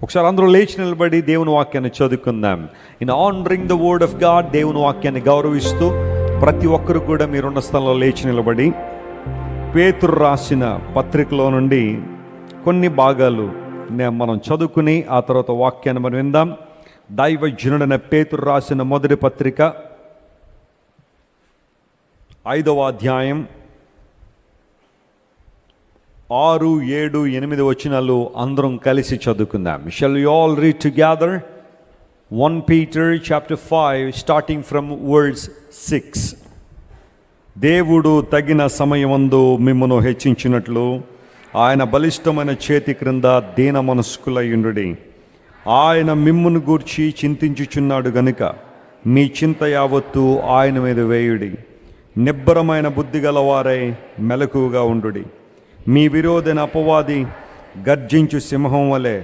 ఒకసారి అందరూ లేచి నిలబడి దేవుని వాక్యాన్ని చదువుకుందాం. In honouring the word of God, దేవుని వాక్యాన్ని గౌరవిస్తూ ప్రతి ఒక్కరు కూడా మీరున్న స్థలంలో లేచి నిలబడి పేతురు రాసిన పత్రికలో నుండి కొన్ని భాగాలు మనం చదువుకుని ఆ తర్వాత వాక్యాన్ని మనం విందాం. దైవజనుడైన పేతురు రాసిన మొదటి పత్రిక 5వ అధ్యాయం 6, 7, 8 వచనాలు అందరం కలిసి చదువుకుందాం. Shall we all read together? 1 Peter chapter 5 starting from verse 6. దేవుడు తగిన సమయమందు మిమ్మును హెచ్చించినట్లు ఆయన బలిష్టమైన చేతి క్రింద దీన మనస్కులయుండుడి. ఆయన మిమ్మును గూర్చి చింతించుచున్నాడు గనుక మీ చింత యావత్తు ఆయన మీద వేయుడి. నిబ్బరమైన బుద్ధి గలవారై మెలకువగా ఉండుడి. మీ విరోధన అపవాది గర్జించు సింహం వలె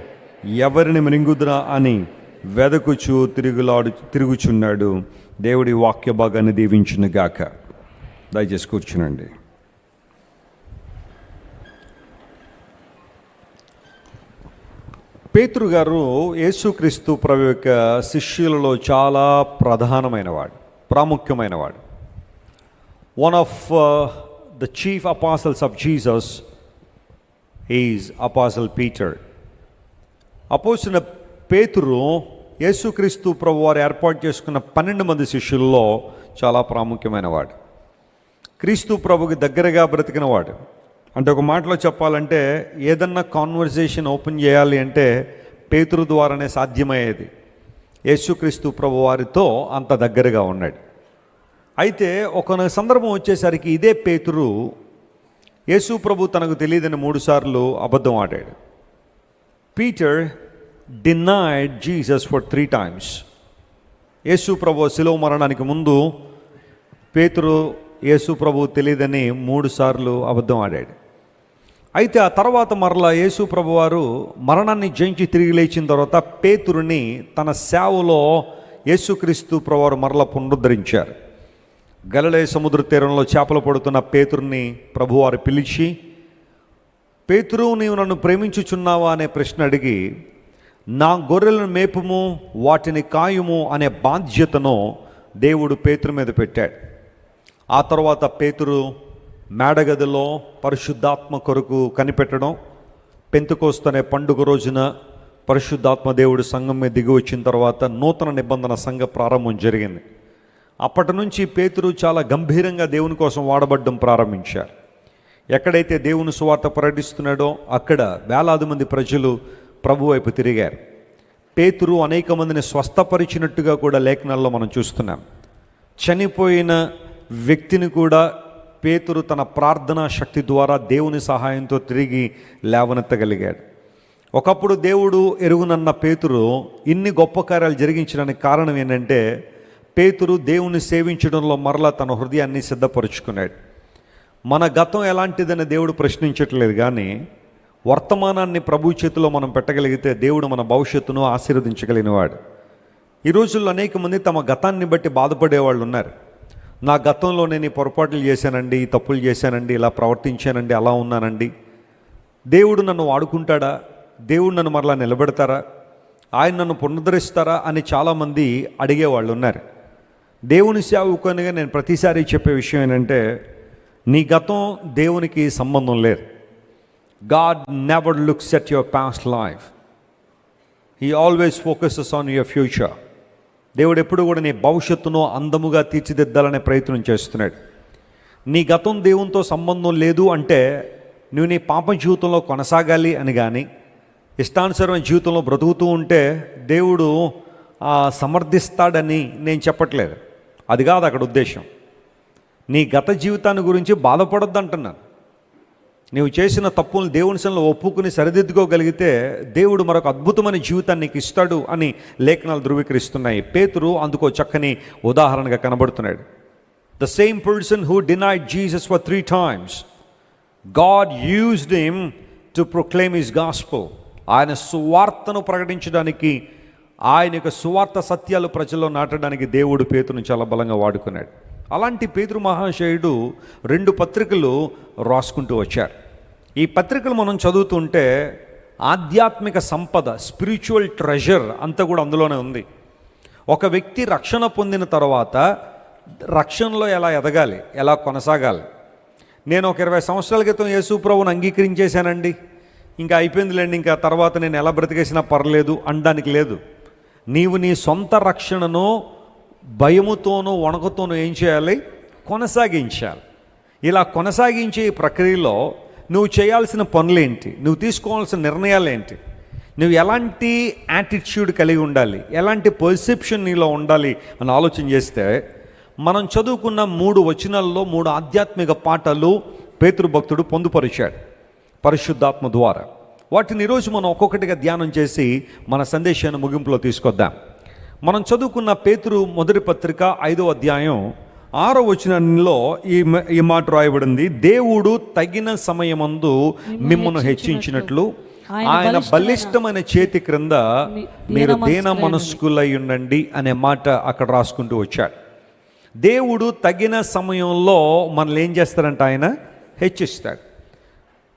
ఎవరిని మృంగుదురా అని వెదకుచు తిరుగుచున్నాడు. దేవుడి వాక్య భాగాన్ని దీవించును గాక. దయచేసి కూర్చునండి. పేతురు గారు యేసుక్రీస్తు ప్రభు యొక్క శిష్యులలో చాలా ప్రధానమైనవాడు, ప్రాముఖ్యమైనవాడు. One of the chief apostles of Jesus is Apostle Peter. అపోస్తలుడైన పేతురు యేసుక్రీస్తు ప్రభు వారు ఏర్పాటు చేసుకున్న 12 మంది శిష్యుల్లో చాలా ప్రాముఖ్యమైనవాడు. క్రీస్తు ప్రభుకి దగ్గరగా బ్రతికినవాడు. అంటే ఒక మాటలో చెప్పాలంటే ఏదన్నా కాన్వర్జేషన్ ఓపెన్ చేయాలి అంటే పేతురు ద్వారానే సాధ్యమయ్యేది. యేసుక్రీస్తు ప్రభు వారితో అంత దగ్గరగా ఉన్నాడు. అయితే ఒక సందర్భం వచ్చేసరికి ఇదే పేతురు యేసు ప్రభు తనకు తెలియదని 3 సార్లు అబద్ధం ఆడాడు. Peter denied Jesus for 3 times. యేసు ప్రభు శిలువ మరణానికి ముందు పేతురు యేసు ప్రభు తెలియదని 3 సార్లు అబద్ధం ఆడాడు. అయితే ఆ తర్వాత మరలా యేసు ప్రభు వారు మరణాన్ని జయించి తిరిగి లేచిన తర్వాత పేతురుని తన సేవలో యేసుక్రీస్తు ప్రభు వారు మరలా పునరుద్ధరించారు. గలిలయ సముద్ర తీరంలో చేపలు పడుతున్న పేతురుని ప్రభువారు పిలిచి, పేతురు, నీవు నన్ను ప్రేమించుచున్నావా అనే ప్రశ్న అడిగి, నా గొర్రెలను మేపుము, వాటిని కాయుము అనే బాధ్యతను దేవుడు పేతురు మీద పెట్టాడు. ఆ తర్వాత పేతురు మేడగదిలో పరిశుద్ధాత్మ కొరకు కనిపెట్టడం, పెంతెకోస్తు అనే పండుగ రోజున పరిశుద్ధాత్మ దేవుడు సంఘం మీద దిగి వచ్చిన తర్వాత నూతన నిబంధన సంఘ ప్రారంభం జరిగింది. అప్పటి నుంచి పేతురు చాలా గంభీరంగా దేవుని కోసం వాడబడ్డం ప్రారంభించారు. ఎక్కడైతే దేవుని సువార్త ప్రకటిస్తున్నాడో అక్కడ వేలాది మంది ప్రజలు ప్రభు వైపు తిరిగారు. పేతురు అనేక మందిని స్వస్థపరిచినట్టుగా కూడా లేఖనాల్లో మనం చూస్తున్నాం. చనిపోయిన వ్యక్తిని కూడా పేతురు తన ప్రార్థనా శక్తి ద్వారా దేవుని సహాయంతో తిరిగి లేవనెత్తగలిగాడు. ఒకప్పుడు దేవుడు ఎరుగునన్న పేతురు ఇన్ని గొప్ప కార్యాలు జరిగించడానికి కారణం ఏంటంటే పేతురు దేవుని సేవించడంలో మరలా తన హృదయాన్ని సిద్ధపరుచుకున్నాడు. మన గతం ఎలాంటిదని దేవుడు ప్రశ్నించట్లేదు, కానీ వర్తమానాన్ని ప్రభు చేతిలో మనం పెట్టగలిగితే దేవుడు మన భవిష్యత్తును ఆశీర్వదించగలిగినవాడు. ఈ రోజుల్లో అనేక మంది తమ గతాన్ని బట్టి బాధపడేవాళ్ళు ఉన్నారు. నా గతంలో నేను ఈ పొరపాట్లు చేశానండి, ఈ తప్పులు చేశానండి, ఇలా ప్రవర్తించానండి, అలా ఉన్నానండి, దేవుడు నన్ను వాడుకుంటాడా, దేవుడు నన్ను మరలా నిలబెడతారా, ఆయన నన్ను పునరుద్ధరిస్తారా అని చాలామంది అడిగేవాళ్ళు ఉన్నారు. దేవుని సేవకునిగా నేను ప్రతిసారి చెప్పే విషయం ఏంటంటే, నీ గతం దేవునికి సంబంధం లేదు. God never looks at your past life, he always focuses on your future. దేవుడు ఎప్పుడు కూడా నీ భవిష్యత్తును అందముగా తీర్చిదిద్దాలనే ప్రయత్నం చేస్తున్నాడు. నీ గతం దేవునితో సంబంధం లేదు అంటే నువ్వు నీ పాప జీవితంలో కొనసాగాలి అని కానీ, ఇష్టానుసరమైన జీవితంలో బ్రతుకుతూ ఉంటే దేవుడు సమర్థిస్తాడని నేను చెప్పట్లేదు. అది కాదు అక్కడ ఉద్దేశం. నీ గత జీవితాన్ని గురించి బాధపడొద్దు అంటున్నాను. నీవు చేసిన తప్పులను దేవుని సన్నిధిలో ఒప్పుకుని సరిదిద్దుకోగలిగితే దేవుడు మరొక అద్భుతమైన జీవితాన్ని నీకు ఇస్తాడు అని లేఖనాలు ధృవీకరిస్తున్నాయి. పేతురు అందుకో చక్కని ఉదాహరణగా కనబడుతున్నాడు. The same person who denied Jesus for 3 times, God used him to proclaim his gospel. ఆయన సువార్తను ప్రకటించడానికి, ఆయన యొక్క సువార్త సత్యాలు ప్రజల్లో నాటడానికి దేవుడు పేతురుని చాలా బలంగా వాడుకున్నాడు. అలాంటి పేతురు మహాశయుడు 2 పత్రికలు రాసుకుంటూ వచ్చారు. ఈ పత్రికలు మనం చదువుతుంటే ఆధ్యాత్మిక సంపద, స్పిరిచువల్ ట్రెజర్ అంతా కూడా అందులోనే ఉంది. ఒక వ్యక్తి రక్షణ పొందిన తర్వాత రక్షణలో ఎలా ఎదగాలి, ఎలా కొనసాగాలి. నేను ఒక 20 సంవత్సరాల క్రితం యేసు ప్రభువుని అంగీకరించేశానండి, ఇంకా అయిపోయిందిలేండి, ఇంకా తర్వాత నేను ఎలా బ్రతికేసినా పర్లేదు అనడానికి లేదు. నీవు నీ సొంత రక్షణను భయముతోనూ వణకుతోనూ ఏం చేయాలి, కొనసాగించాలి. ఇలా కొనసాగించే ఈ ప్రక్రియలో నువ్వు చేయాల్సిన పనులేంటి, నువ్వు తీసుకోవాల్సిన నిర్ణయాలు ఏంటి, నువ్వు ఎలాంటి యాటిట్యూడ్ కలిగి ఉండాలి, ఎలాంటి పర్సెప్షన్ నీలో ఉండాలి అని ఆలోచన చేస్తే, మనం చదువుకున్న 3 వచనాల్లో 3 ఆధ్యాత్మిక పాఠాలు పేతురు భక్తుడు పొందుపరిచాడు పరిశుద్ధాత్మ ద్వారా. వాటిని ఈరోజు మనం ఒక్కొక్కటిగా ధ్యానం చేసి మన సందేశాన్ని ముగింపులో తీసుకొద్దాం. మనం చదువుకున్న పేతురు మొదటి పత్రిక 5వ అధ్యాయం 6వ వచనంలో ఈ మాట రాయబడింది. దేవుడు తగిన సమయమందు మిమ్మల్ని హెచ్చించినట్లు ఆయన బలిష్టమైన చేతి క్రింద మీరు దీన మనస్కులై ఉండండి అనే మాట అక్కడ రాసుకుంటూ వచ్చాడు. దేవుడు తగిన సమయంలో మనల్ని ఏం చేస్తారంట, ఆయన హెచ్చిస్తాడు.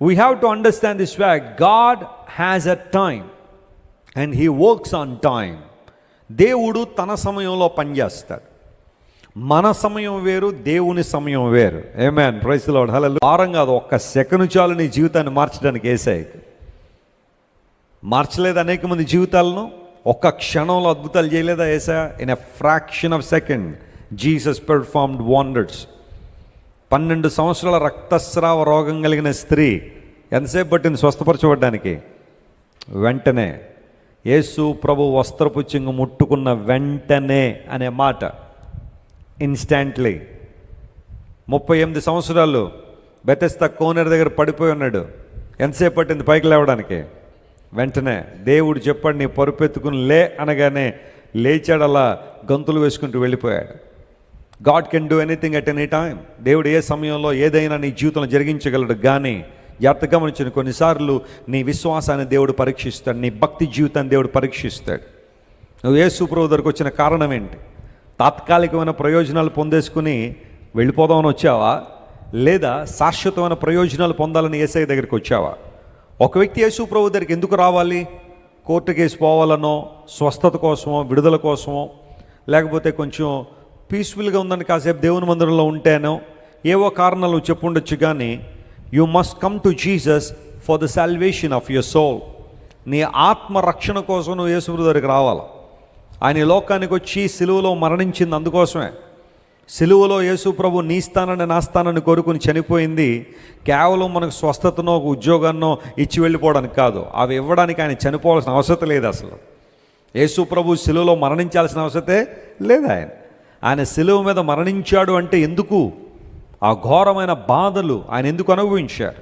We have to understand this way. God has a time and he works on time. దేవుడు తన సమయంలో పనిచేస్తాడు. మన సమయం వేరు, దేవుని సమయం వేరు. ఆమేన్, ప్రైజ్ ది లార్డ్, హల్లెలూయా. వారం కాదు, ఒక్క సెకను చాలు నీ జీవితాన్ని మార్చడానికి. యేసయ్యకి మార్చలేదు అనేక మంది జీవితాలను, ఒక్క క్షణంలో అద్భుతాలు చేయలేదా Yesayya? In a fraction of second Jesus performed wonders. 12 సంవత్సరాల రక్తస్రావ రోగం కలిగిన స్త్రీ ఎంతసేపు పట్టింది స్వస్థపరచబడ్డానికి? వెంటనే. యేసు ప్రభు వస్త్రపు చెంగు ముట్టుకున్న వెంటనే అనే మాట, ఇన్స్టాంట్లీ. 38 సంవత్సరాలు బెతెస్దా కోనేరు దగ్గర పడిపోయి ఉన్నాడు. ఎంతసేపు పట్టింది పైకి లేవడానికి? వెంటనే. దేవుడు చెప్పాడు నీ పరుపెత్తుకుని లే అనగానే లేచాడు, అలా గంతులు వేసుకుంటూ వెళ్ళిపోయాడు. God can do anything at any time. దేవుడు ఏ సమయంలో ఏదైనా నీ జీవితంలో జరిగించగలడు. కానీ జాగ్రత్తగా గమనించిన, కొన్నిసార్లు నీ విశ్వాసాన్ని దేవుడు పరీక్షిస్తాడు, నీ భక్తి జీవితాన్ని దేవుడు పరీక్షిస్తాడు. నువ్వు యేసు ప్రభువు దగ్గరకు వచ్చిన కారణం ఏంటి? తాత్కాలికమైన ప్రయోజనాలు పొందేసుకుని వెళ్ళిపోదామని వచ్చావా, లేదా శాశ్వతమైన ప్రయోజనాలు పొందాలని యేసయ్య దగ్గరికి వచ్చావా? ఒక వ్యక్తి యేసు ప్రభు దగ్గరికి ఎందుకు రావాలి? కోర్టు కేసు పోవాలనో, స్వస్థత కోసమో, విడుదల కోసమో, లేకపోతే కొంచెం పీస్ఫుల్గా ఉందని కాసేపు దేవుని మందిరంలో ఉంటేనో, ఏవో కారణాలు చెప్పుండొచ్చు. కానీ you must come to Jesus for the salvation of your soul. నీ ఆత్మ రక్షణ కోసం నువ్వు యేసు ప్రభు దగ్గరికి రావాలి. ఆయన ఈ లోకానికి వచ్చి సిలువలో మరణించింది అందుకోసమే. సిలువలో యేసు ప్రభు నీ స్థానాన్ని నా స్థానాన్ని కోరుకుని చనిపోయింది కేవలం మనకు స్వస్థతనో ఉద్యోగాన్నో ఇచ్చి వెళ్ళిపోవడానికి కాదు. అవి ఇవ్వడానికి ఆయన చనిపోవాల్సిన అవసరం లేదు. అసలు యేసు ప్రభు సిలువలో మరణించాల్సిన అవసరతే లేదు. ఆయన సిలువ మీద మరణించాడు అంటే ఎందుకు? ఆ ఘోరమైన బాధలు ఆయన ఎందుకు అనుభవించారు?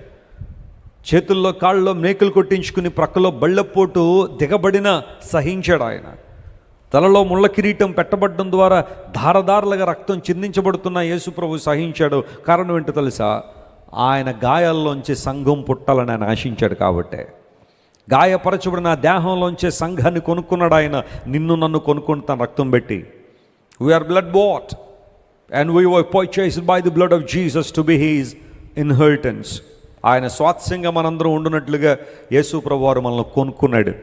చేతుల్లో కాళ్ళలో మేకులు కొట్టించుకుని ప్రక్కలో బళ్ళపోటు దిగబడిన సహించాడు ఆయన. తలలో ముళ్ళ కిరీటం పెట్టబడడం ద్వారా ధారధారలుగా రక్తం చిందించబడుతున్న యేసు ప్రభు సహించాడు. కారణం ఏంటో తెలుసా? ఆయన గాయాల్లోంచి సంఘం పుట్టాలని ఆయన ఆశించాడు. కాబట్టే గాయపరచబడిన దేహంలోంచే సంఘాన్ని కొనుక్కున్నాడు ఆయన. నిన్ను నన్ను కొనుక్కుంటు తన రక్తం పెట్టి. We are blood bought and we were purchased by the blood of Jesus to be his inheritance. ఆయన స్వాస్థ్యంగా మనందరం ఉండునట్లుగా యేసు ప్రభు వారు మనల్ని కొనుక్కున్నాడు.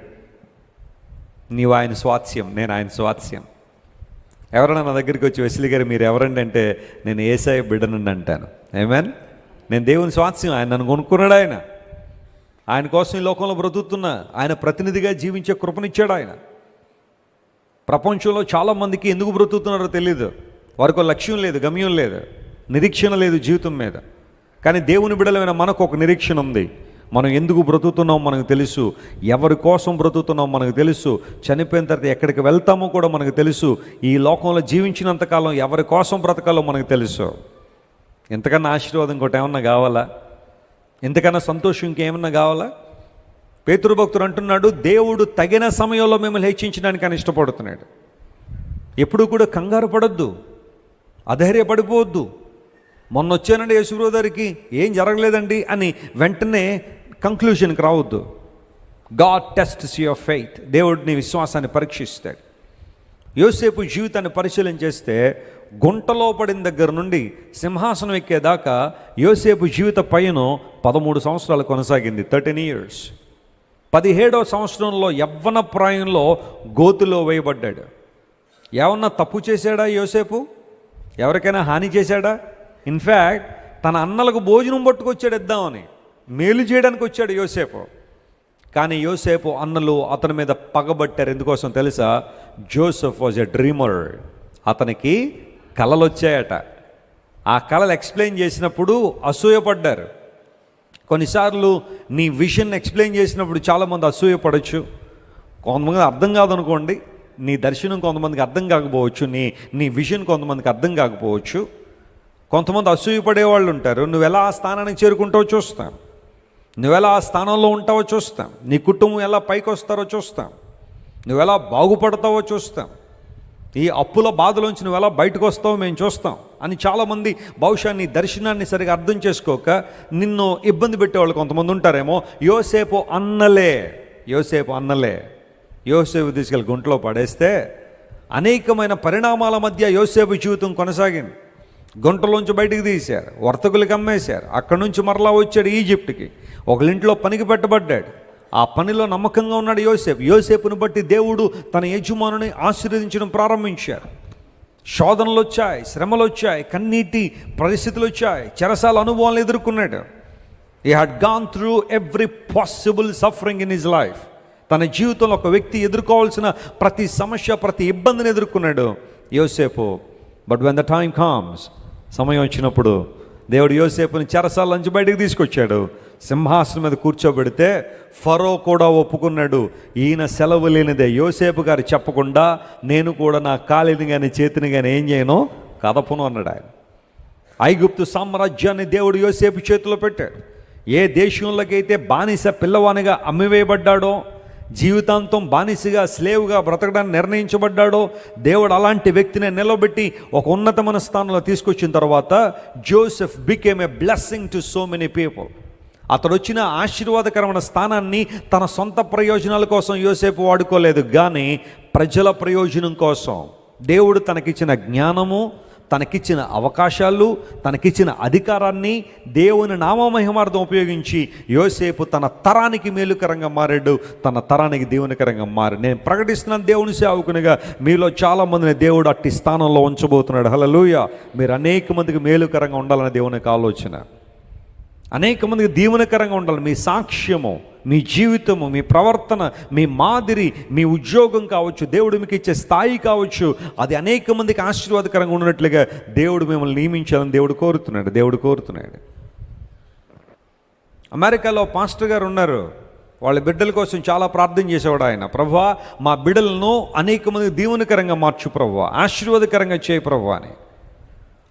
నీవు ఆయన స్వాస్థ్యం, నేను ఆయన స్వాస్థ్యం. ఎవరైనా నా దగ్గరికి వచ్చి వెస్లీ గారు మీరు ఎవరండి అంటే నేను యేసయ్య బిడ్డనండి అంటాను. ఆమేన్. నేను దేవుని స్వాస్థ్యం, ఆయన నన్ను కొనుక్కున్నాడు. ఆయన కోసం ఈ లోకంలో బ్రతుకుతున్నా, ఆయన ప్రతినిధిగా జీవించే కృపనిచ్చాడు ఆయన. ప్రపంచంలో చాలామందికి ఎందుకు బ్రతుకుతున్నారో తెలియదు. వారికి లక్ష్యం లేదు, గమ్యం లేదు, నిరీక్షణ లేదు జీవితం మీద. కానీ దేవుని బిడ్డలమైన మనకు ఒక నిరీక్షణ ఉంది. మనం ఎందుకు బ్రతుకుతున్నాం మనకు తెలుసు, ఎవరి కోసం బ్రతుకుతున్నాం మనకు తెలుసు, చనిపోయిన తర్వాత ఎక్కడికి వెళ్తామో కూడా మనకు తెలుసు, ఈ లోకంలో జీవించినంతకాలం ఎవరి కోసం బ్రతకాలో మనకు తెలుసు. ఎంతకన్నా ఆశీర్వాదం ఇంకోటి ఏమన్నా కావాలా? ఎంతకన్నా సంతోషం ఇంకేమన్నా కావాలా? పేతురు భక్తుడు అంటున్నాడు, దేవుడు తగిన సమయంలో మిమ్మల్ని హెచ్చించడానికి ఆయన ఇష్టపడుతున్నాడు. ఎప్పుడు కూడా కంగారు పడొద్దు, అధైర్యపడిపోవద్దు. మొన్న వచ్చానండి యేసుప్రభు దగ్గరికి, ఏం జరగలేదండి అని వెంటనే కంక్లూషన్కి రావద్దు. God tests your faith. దేవుడు నీ విశ్వాసాన్ని పరీక్షిస్తాడు. యోసేపు జీవితాన్ని పరిశీలన చేస్తే గుంటలో పడిన దగ్గర నుండి సింహాసనం ఎక్కేదాకా యోసేపు జీవిత పయనం 13 సంవత్సరాలు కొనసాగింది. 13 years. 17వ సంవత్సరంలో యవ్వన ప్రాయంలో గోతిలో వేయబడ్డాడు. ఏమన్నా తప్పు చేశాడా యోసేపు? ఎవరికైనా హాని చేశాడా? ఇన్ఫ్యాక్ట్ తన అన్నలకు భోజనం పట్టుకొచ్చాడు ఇద్దామని, మేలు చేయడానికి వచ్చాడు యోసేపు. కానీ యోసేపు అన్నలు అతని మీద పగబట్టారు. ఎందుకోసం తెలుసా? Joseph was a dreamer. అతనికి కలలు వచ్చాయట. ఆ కళలు ఎక్స్ప్లెయిన్ చేసినప్పుడు అసూయపడ్డారు. కొన్నిసార్లు నీ విజన్ ఎక్స్ప్లెయిన్ చేసినప్పుడు చాలామంది అసూయపడవచ్చు. కొంతమంది అర్థం కాదనుకోండి, నీ దర్శనం కొంతమందికి అర్థం కాకపోవచ్చు, నీ విజన్ కొంతమందికి అర్థం కాకపోవచ్చు. కొంతమంది అసూయపడే వాళ్ళు ఉంటారు. నువ్వు ఎలా ఆ స్థానానికి చేరుకుంటావో చూస్తాం, నువ్వు ఎలా ఆ స్థానంలో ఉంటావో చూస్తాం, నీ కుటుంబం ఎలా పైకి వస్తారో చూస్తాం, నువ్వు ఎలా బాగుపడతావో చూస్తాం, ఈ అప్పుల బాధలోంచి నువ్వు ఎలా బయటకు వస్తావో మేము చూస్తాం అని చాలామంది బహుశా నీ దర్శనాన్ని సరిగా అర్థం చేసుకోక నిన్ను ఇబ్బంది పెట్టేవాళ్ళు కొంతమంది ఉంటారేమో. యోసేపు అన్నలే యోసేపు తీసుకెళ్ళి గుంటలో పడేస్తే అనేకమైన పరిణామాల మధ్య యోసేపు జీవితం కొనసాగింది. గుంటలోంచి బయటికి తీశారు, వర్తకులకి అమ్మేశారు. అక్కడి నుంచి మరలా వచ్చాడు ఈజిప్ట్కి. ఒకరింట్లో పనికి పెట్టబడ్డాడు. ఆ పనిలో నమ్మకంగా ఉన్నాడు యోసేపును బట్టి దేవుడు తన యజమానుని ఆశీర్వదించడం ప్రారంభించారు. శోధనలు వచ్చాయి, శ్రమలు వచ్చాయి, కన్నీటి పరిస్థితులు వచ్చాయి, చెరసాల అనుభవాలు ఎదుర్కొన్నాడు. He had gone through every possible suffering in his life. తన జీవితంలో ఒక వ్యక్తి ఎదుర్కోవాల్సిన ప్రతి సమస్య, ప్రతి ఇబ్బందిని ఎదుర్కొన్నాడు యోసేపు. But when the time comes, సమయం వచ్చినప్పుడు దేవుడు యోసేపుని చెరసాల నుంచి బయటికి తీసుకొచ్చాడు. సింహాసనం మీద కూర్చోబెడితే ఫరో కూడా ఒప్పుకున్నాడు, ఈయన సెలవు లేనిదే. యోసేపు గారు చెప్పకుండా నేను కూడా నా కాలిని కానీ చేతిని కానీ ఏం చేయను, కదపను అన్నాడు ఆయన. ఐగుప్తు సామ్రాజ్యాన్ని దేవుడు యోసేపు చేతిలో పెట్టాడు. ఏ దేశంలోకైతే బానిస పిల్లవానిగా అమ్మివేయబడ్డాడో, జీవితాంతం బానిసగా స్లేవ్గా బ్రతకడానికి నిర్ణయించబడ్డాడో, దేవుడు అలాంటి వ్యక్తిని నిలబెట్టి ఒక ఉన్నతమైన స్థానంలో తీసుకొచ్చిన తర్వాత Joseph became a blessing to so many people. అతడు వచ్చిన ఆశీర్వాదకరమైన స్థానాన్ని తన సొంత ప్రయోజనాల కోసం యోసేపు వాడుకోలేదు, కానీ ప్రజల ప్రయోజనం కోసం. దేవుడు తనకిచ్చిన జ్ఞానము, తనకిచ్చిన అవకాశాలు, తనకిచ్చిన అధికారాన్ని దేవుని నామమహిమార్థం ఉపయోగించి యోసేపు తన తరానికి మేలుకరంగా మారాడు, తన తరానికి దేవునికరంగా మారాడు. నేను ప్రకటిస్తున్నాను దేవుని సేవకునిగా, మీలో చాలామందిని దేవుడు అట్టి స్థానంలో ఉంచబోతున్నాడు. హల్లెలూయా. మీరు అనేక మందికి మేలుకరంగా ఉండాలని దేవునికి ఆలోచన. అనేక మందికి దీవెనకరంగా ఉండాలి. మీ సాక్ష్యము, మీ జీవితము, మీ ప్రవర్తన, మీ మాదిరి, మీ ఉద్యోగం కావచ్చు, దేవుడు మీకు ఇచ్చే స్థాయి కావచ్చు, అది అనేక మందికి ఆశీర్వాదకరంగా ఉన్నట్లుగా దేవుడు మిమ్మల్ని నియమించాలని దేవుడు కోరుతున్నాడు. అమెరికాలో పాస్టర్ గారు ఉన్నారు. వాళ్ళ బిడ్డల కోసం చాలా ప్రార్థన చేసేవాడు ఆయన. ప్రభువా, మా బిడ్డలను అనేక మందికి దీవెనకరంగా మార్చు ప్రభువా, ఆశీర్వాదకరంగా చేయి ప్రభువా అని.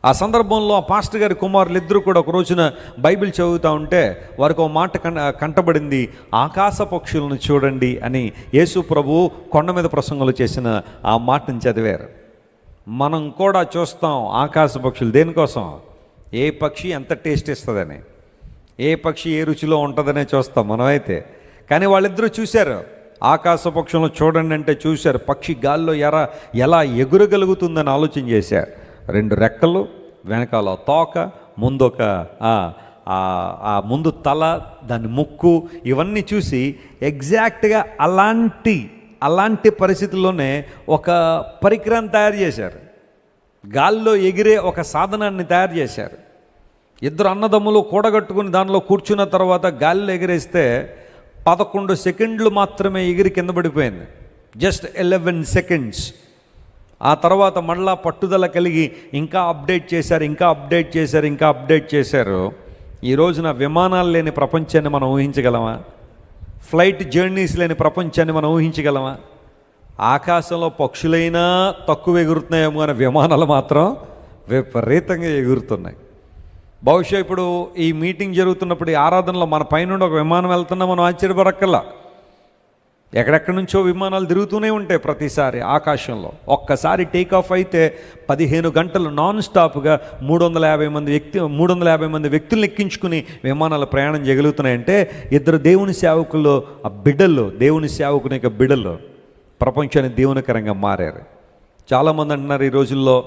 ఆ సందర్భంలో ఆ పాస్టర్ గారి కుమారులు ఇద్దరు కూడా ఒక రోజున బైబిల్ చదువుతూ ఉంటే వారికి ఒక మాట కంటబడింది. ఆకాశ పక్షులను చూడండి అని యేసు ప్రభువు కొండ మీద ప్రసంగంలో చేసిన ఆ మాటను చదివారు. మనం కూడా చూస్తాం ఆకాశ పక్షులు. దేనికోసం? ఏ పక్షి ఎంత టేస్ట్ ఇస్తుందని, ఏ పక్షి ఏ రుచిలో ఉంటుందనే చూస్తాం మనమైతే. కానీ వాళ్ళిద్దరూ చూశారు, ఆకాశ పక్షులను చూడండి అంటే చూశారు. పక్షి గాల్లో ఎలా ఎగురగలుగుతుందని ఆలోచన చేశారు. 2 రెక్కలు, వెనకాల తోక, ముందొక ముందు తల, దాని ముక్కు, ఇవన్నీ చూసి ఎగ్జాక్ట్గా అలాంటి పరిస్థితుల్లోనే ఒక పరికరాన్ని తయారు చేశారు. గాల్లో ఎగిరే ఒక సాధనాన్ని తయారు చేశారు. 2 అన్నదమ్ములు కూడగట్టుకుని దానిలో కూర్చున్న తర్వాత గాలిలో ఎగిరేస్తే 11 సెకండ్లు మాత్రమే ఎగిరి కింద పడిపోయింది. Just 11 seconds. ఆ తర్వాత మళ్ళా పట్టుదల కలిగి ఇంకా అప్డేట్ చేశారు. ఈ రోజున విమానాలు లేని ప్రపంచాన్ని మనం ఊహించగలమా? ఫ్లైట్ జర్నీస్ లేని ప్రపంచాన్ని మనం ఊహించగలమా? ఆకాశంలో పక్షులైనా తక్కువ ఎగురుతున్నాయేమో, కానీ విమానాలు మాత్రం విపరీతంగా ఎగురుతున్నాయి. బహుశా ఇప్పుడు ఈ మీటింగ్ జరుగుతున్నప్పుడు, ఈ ఆరాధనలో మన పైనుండి ఒక విమానం వెళ్తున్నా మనం ఆశ్చర్యపడక్కల్లా. ఎక్కడెక్కడి నుంచో విమానాలు తిరుగుతూనే ఉంటాయి ప్రతిసారి ఆకాశంలో. ఒక్కసారి టేక్ ఆఫ్ అయితే 15 గంటలు నాన్ స్టాప్గా 350 మంది వ్యక్తులను ఎక్కించుకుని విమానాలు ప్రయాణం చేయగలుగుతున్నాయంటే 2 దేవుని సేవకులు, ఆ బిడ్డలు, దేవుని సేవకుని యొక్క బిడ్డలు ప్రపంచాన్ని దేవునికరంగా మారారు. చాలామంది అంటున్నారు ఈ రోజుల్లో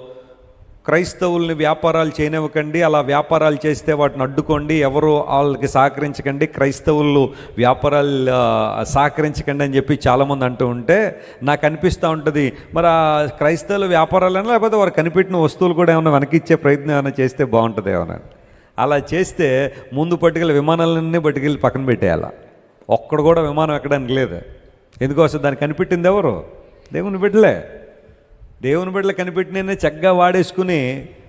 క్రైస్తవుల్ని వ్యాపారాలు చేయనివ్వకండి, అలా వ్యాపారాలు చేస్తే వాటిని అడ్డుకోండి, ఎవరు వాళ్ళకి సహకరించకండి, క్రైస్తవులు వ్యాపారాలు సహకరించకండి అని చెప్పి చాలామంది అంటూ ఉంటే నాకు అనిపిస్తూ ఉంటుంది, మరి ఆ క్రైస్తవుల వ్యాపారాలైనా లేకపోతే వారు కనిపెట్టిన వస్తువులు కూడా ఏమైనా వెనకిచ్చే ప్రయత్నం ఏమైనా చేస్తే బాగుంటుంది ఏమన్నా. అలా చేస్తే ముందు పట్టుకెళ్ళి విమానాలన్నీ పట్టుకెళ్ళి పక్కన పెట్టేయాల. ఒక్కడు కూడా విమానం ఎక్కడానికి లేదు. ఎందుకోసం దాన్ని కనిపెట్టింది ఎవరు? దేవుని బిడ్డలే. దేవుని బిడ్డలు కనిపెట్టినే చక్కగా వాడేసుకుని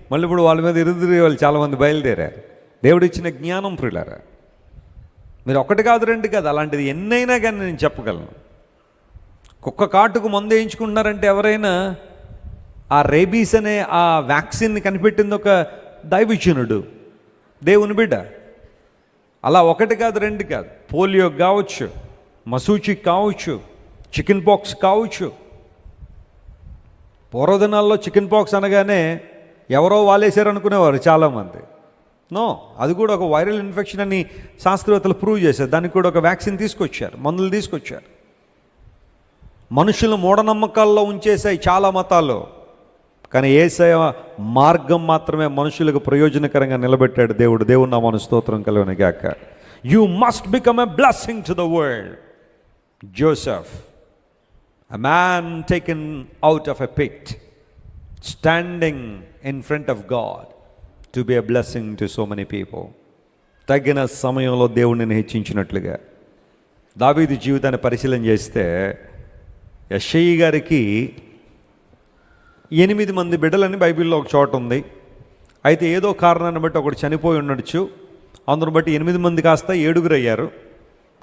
మళ్ళీ ఇప్పుడు వాళ్ళ మీద ఎదురు వాళ్ళు చాలామంది బయలుదేరారు. దేవుడు ఇచ్చిన జ్ఞానం ప్రియులారా, మీరు ఒకటి కాదు రెండు కాదు, అలాంటిది ఎన్నైనా కానీ నేను చెప్పగలను. కుక్క కాటుకు మందు వేయించుకుంటున్నారంటే ఎవరైనా ఆ రేబీస్ అనే ఆ వ్యాక్సిన్ని కనిపెట్టింది ఒక దైవజనుడు, దేవుని బిడ్డ. అలా ఒకటి కాదు రెండు కాదు, పోలియో కావచ్చు, మసూచి కావచ్చు, చికెన్ పాక్స్ కావచ్చు. పూర్వదినాల్లో చికెన్ పాక్స్ అనగానే ఎవరో వాలేశారు అనుకునేవారు చాలామంది. నో, అది కూడా ఒక వైరల్ ఇన్ఫెక్షన్ అని శాస్త్రవేత్తలు ప్రూవ్ చేశారు. దానికి కూడా ఒక వ్యాక్సిన్ తీసుకొచ్చారు, మందులు తీసుకొచ్చారు. మనుషులు మూఢనమ్మకాల్లో ఉంచేసాయి చాలా మతాలు, కానీ యేసయ్య మార్గం మాత్రమే మనుషులకు ప్రయోజనకరంగా నిలబెట్టాడు దేవుడు. దేవుని నామమున స్తోత్రం కలుగును గాక. You must become a blessing to the world. Joseph, a man taken out of a pit, standing in front of God to be a blessing to so many people. తగిన సమయంలో దేవుడిని హెచ్చించినట్లుగా దావీదు జీవితాన్ని పరిశీలన చేస్తే యెషయి గారికి 8 మంది బిడ్డలని బైబిల్లో ఒక చోట ఉంది. అయితే ఏదో కారణాన్ని బట్టి ఒకడు చనిపోయి ఉండొచ్చు, అందును బట్టి 8 మంది కాస్త 7 అయ్యారు.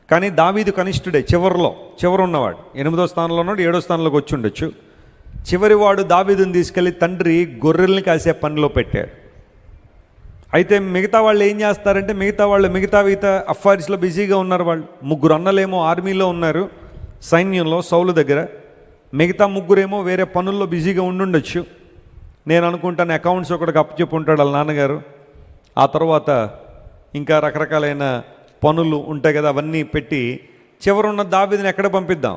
కానీ దావీదు కనిష్ఠుడే, చివరు ఉన్నవాడు. 8వ స్థానంలో ఉన్నాడు, 7వ స్థానంలోకి వచ్చి ఉండొచ్చు. చివరివాడు దావీదుని తీసుకెళ్ళి తండ్రి గొర్రెల్ని కాసే పనిలో పెట్టాడు. అయితే మిగతా వాళ్ళు ఏం చేస్తారంటే మిగతా అఫ్ఫైర్స్లో బిజీగా ఉన్నారు. వాళ్ళు 3 అన్నలేమో ఆర్మీలో ఉన్నారు, సైన్యంలో సౌలు దగ్గర. మిగతా 3 వేరే పనుల్లో బిజీగా ఉండుండొచ్చు. నేను అనుకుంటాను అకౌంట్స్ ఒకటికి అప్పచెప్పి ఉంటాడు వాళ్ళ నాన్నగారు. ఆ తర్వాత ఇంకా రకరకాలైన పనులు ఉంటాయి కదా, అవన్నీ పెట్టి చివరున్న దావీదుని ఎక్కడ పంపిద్దాం,